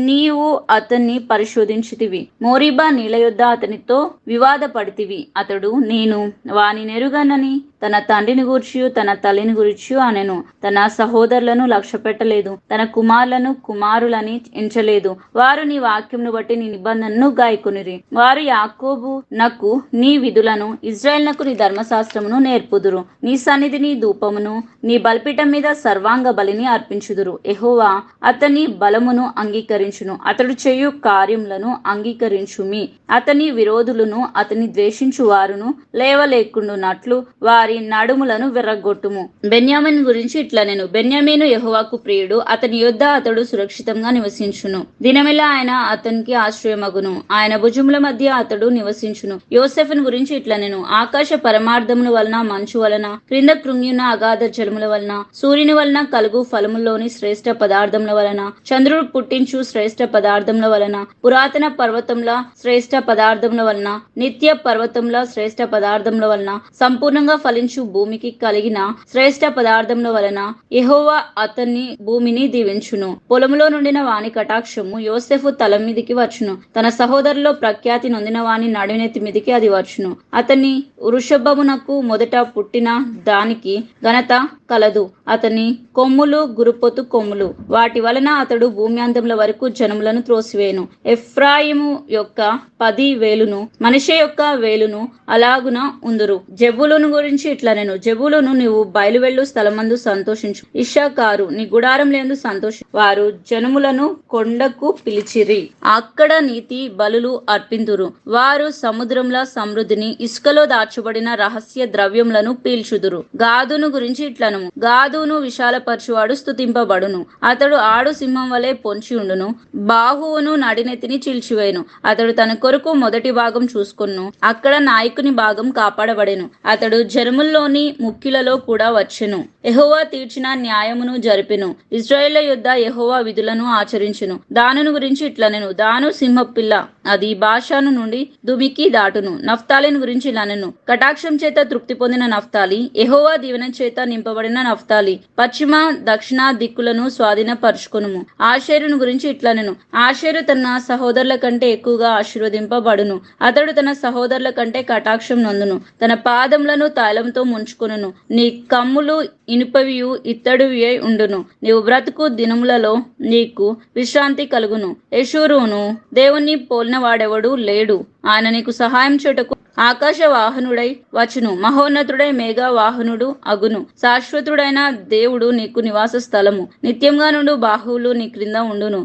నీవు అతన్ని పరిశోధించితివి, మోరీబా నీళ్ల యొద్ద అతనితో వివాదపడితివి. అతడు నేను వాని నెరుగనని తన తండ్రిని గూర్చి తన తల్లిని గూర్చి అనెను. తన సహోదరులను లక్ష్య పెట్టలేదు, తన కుమారులను కుమారులని ఎంచలేదు. వారు నీ వాక్యమును బట్టి నీ నిబంధనను గాయకొనిరి. వారు యాకోబు నకు నీ విధులను ఇజ్రాయేలునకు నీ ధర్మశాస్త్రమును నేర్పుదురు. నీ సన్నిధిని ధూపమును నీ బలిపీఠం మీద సర్వాంగ బలిని అర్పించుదురు. యెహోవా అతని బలమును అంగీకరించును, అతడు చేయు కార్యములను అంగీకరించుమి. అతని విరోధులను అతని ద్వేషించు వారును లేవలేకుండునట్లు వారి నడుములను విర్రగొట్టుము. బెన్యామీను గురించి ఇట్లనెను, బెన్యామీను యెహోవాకు ప్రియుడు, అతని యొద్ద అతడు సురక్షితంగా నివసించును. దినమెల్లా ఆయన అతనికి ఆశ్రయమగును, ఆయన భుజముల మధ్య అతడు నివసించును. యోసేఫును గురించి ఇట్లనెను, ఆకాశ పరమార్థముల వలన మంచు వలన క్రింద కృంగిన అగాధ జలముల వలన సూర్యుని వలన కలుగు ఫలముల్లోని శ్రేష్ఠ పదార్థముల వలన చంద్రుడు పుట్టించు శ్రేష్ఠ పదార్థముల వలన పురాతన పర్వతముల శ్రేష్ఠ పదార్థముల వలన నిత్య పర్వతముల శ్రేష్ఠ పదార్థముల వలన సంపూర్ణంగా ఫలించు భూమికి కలిగిన శ్రేష్ఠ పదార్థముల వలన యెహోవా అతన్ని భూమిని దీవించును. పొలములో నుండిన వాని కటాక్షము యోసేఫు తల మీదికి వచ్చును, తన సహోదరులో ప్రఖ్యాతి నొందిన వాని నడునెత్తి మీదికి అది వచ్చును. అతని వృషభమునకు మొదట పుట్టిన దానికి ఘనత కలదు. అతని కొమ్ములు గురుపొతు కొమ్ములు, వాటి వలన అతడు భూమి అంతముల వరకు జనములను త్రోసివేయును. ఎఫ్రాయిము యొక్క 10 వేలును మనష్షే యొక్క వేలును అలాగున ఉందురు. జెబూలూను గురించి ఇట్లనెను, జెబూలూను నీవు బయలువెళ్ళు స్థలమందు సంతోషించు, ఇశ్శాఖారు నీ గుడారం లేందు సంతోషి. వారు జనములను కొండకు పిలిచిరి, అక్కడ నీతి బలులు అర్పింతురు. వారు సముద్రంలో సమృద్ధిని ఇసుకలో దాచబడిన రహస్య ద్రవ్యములను పీల్చుదురు. గాదును గురించి ఇట్లను, గాదును విశాలపరచువాడు స్తుతింపబడును. అతడు ఆడు సింహం వలె పొంచి ఉండును, బాహువును నడినెత్తిని చీల్చివేయును. అతడు తన కొరకు మొదటి భాగం చూసుకొను, అక్కడ నాయకుని భాగం కాపాడబడెను. అతడు జనముల్లోని ముఖ్యులలో కూడా వచ్చెను. యెహోవా తీర్చిన న్యాయమును జరిపెను, ఇశ్రాయేలు యొద్ద యెహోవా విధులను ఆచరించెను. దానును గురించి ఇట్లనెను, దాను సింహపిల్ల, అది బాషాను నుండి దుమికి దాటును. నఫ్తాలిని గురించి ఇలానెను, కటాక్షం చేత తృప్తి పొందిన నఫ్తాలి, యెహోవా దీవెన చేత నింపబడిన నఫ్తాలి, పశ్చిమ దక్షిణ దిక్కులను స్వాధీనపరుచుకొనుము. ఆషేరును గురించి ఇట్లనెను, ఆషేరు తన సహోదరుల కంటే ఎక్కువగా ఆశీర్వదింపబడును. అతడు తన సహోదరుల కంటే కటాక్షం నొందును, తన పాదములను తైలంతో ముంచుకొనును. నీ కమ్ములు ఇనుపవియు ఇత్తడివి ఉండును. నీవు బ్రతుకు దినములలో నీకు విశ్రాంతి కలుగును. యెషూరును దేవుణ్ణి పోలిన వాడెవడు లేడు. ఆయన నీకు సహాయం చేయుటకు ఆకాశ వాహనుడై వచ్చును. మహోన్నతుడై మేఘ వాహనుడు అగును. శాశ్వతుడైన దేవుడు నీకు నివాస స్థలము. నిత్యంగా నుండి బాహువులు నీ క్రింద ఉండును.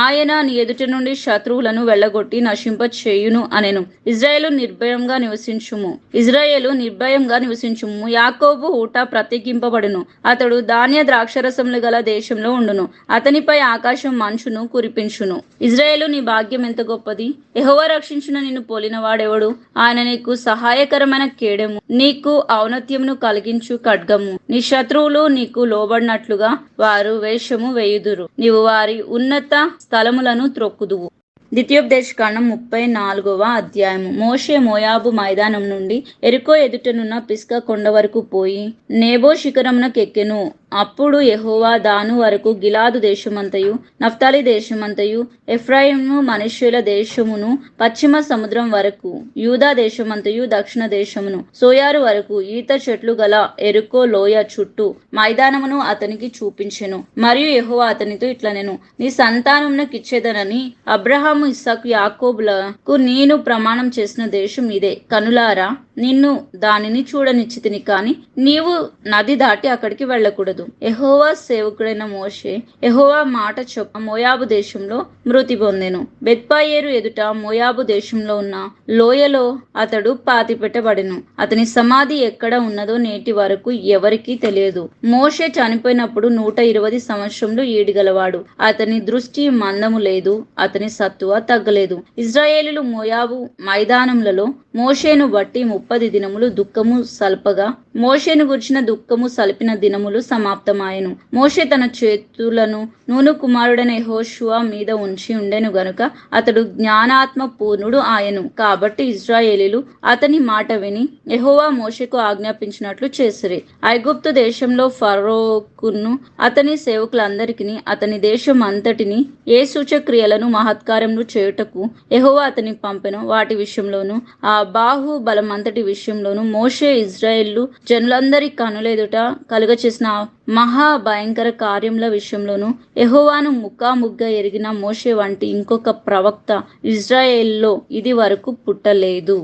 ఆయన నీ ఎదుట నుండి శత్రువులను వెళ్ళగొట్టి నశింప చేయును అనెను. ఇజ్రాయేలు నిర్భయంగా నివసించుము. యాకోబు ఊట ప్రత్యేకింపబడును. అతడు ధాన్య ద్రాక్షరసములు గల దేశంలో ఉండును. అతనిపై ఆకాశం మంచును కురిపించును. ఇజ్రాయేలు నీ భాగ్యం ఎంత గొప్పది. యెహోవా రక్షించిన నిన్ను పోలిన వాడెవడు. ఆయన నీకు సహాయకరమైన కేడెము, నీకు ఔన్నత్యమును కలిగించు ఖడ్గము. నీ శత్రువులు నీకు లోబడినట్లుగా వారు వేషము వేయుదురు. నీవు వారి ఉన్నత స్థలములను త్రొక్కుదువు. ద్వితీయోపదేశకాండం 34వ అధ్యాయము. మోషే మోయాబు మైదానం నుండి ఎరికో ఎదుటనున్న పిస్గా కొండ వరకు పోయి నేబో శిఖరమునకెక్కెను. అప్పుడు యెహోవా దాను వరకు గిలాదు దేశమంతయు, నఫ్తాలి దేశమంతయు, ఎఫ్రాయిము మనష్షేల దేశమును, పశ్చిమ సముద్రం వరకు, యూదా దేశమంతయు, దక్షిణ దేశమును, సోయారు వరకు ఈత చెట్లు గల ఎరుకో లోయ చుట్టూ మైదానమును అతనికి చూపించెను. మరియు యెహోవా అతనితో ఇట్లనెను, నీ సంతానమునకిచ్చేదనని అబ్రహాము, ఇస్సాకు, యాకోబులకు నేను ప్రమాణం చేసిన దేశం ఇదే. కనులారా నిన్ను దానిని చూడనిచ్చితిని, కాని నీవు నది దాటి అక్కడికి వెళ్ళకూడదు. యెహోవా సేవకుడైన మోషే యెహోవా మాట చొప్పున మోయాబు దేశంలో మృతి పొందెను. బెత్పాయేరు ఎదుట మోయాబు దేశంలో ఉన్న లోయలో అతడు పాతిపెట్టబడెను. అతని సమాధి ఎక్కడ ఉన్నదో నేటి వరకు ఎవరికీ తెలియదు. మోషే చనిపోయినప్పుడు 120 సంవత్సరములు ఈడిగలవాడు. అతని దృష్టి మందము లేదు, అతని సత్తువ తగ్గలేదు. ఇశ్రాయేలీయులు మోయాబు మైదానములలో మోషేను బట్టి 30 దినములు దుఃఖము సల్పగా మోషేను గుర్చిన దుఃఖము సల్పిన దినములు సమాప్తమాయెను. మోషే తన చేతులను నూను కుమారుడైన యెహోషువ మీద ఉంచి ఉండెను గనుక అతడు జ్ఞానాత్మ పూర్ణుడు ఆయను. కాబట్టి ఇశ్రాయేలీయులు అతని మాట విని యెహోవా మోషేకు ఆజ్ఞాపించినట్లు చేసిరి. ఐగుప్తు దేశంలో ఫరోకును అతని సేవకులందరికీ అతని దేశం అంతటిని ఏ సూచక్రియలను మహత్కార్యములు చేయుటకు యెహోవా అతని పంపెను వాటి విషయంలోను, ఆ బాహు బలమంతటి విషయంలోను, మోషే ఇశ్రాయేలు జనులందరి కనులెదుట కలుగచేసిన మహా భయంకర కార్యముల విషయంలోను యెహోవాను ముఖాముఖిగా ఎరిగిన మోషే వంటి ఇంకొక ప్రవక్త ఇశ్రాయేలులో ఇది వరకు పుట్టలేదు.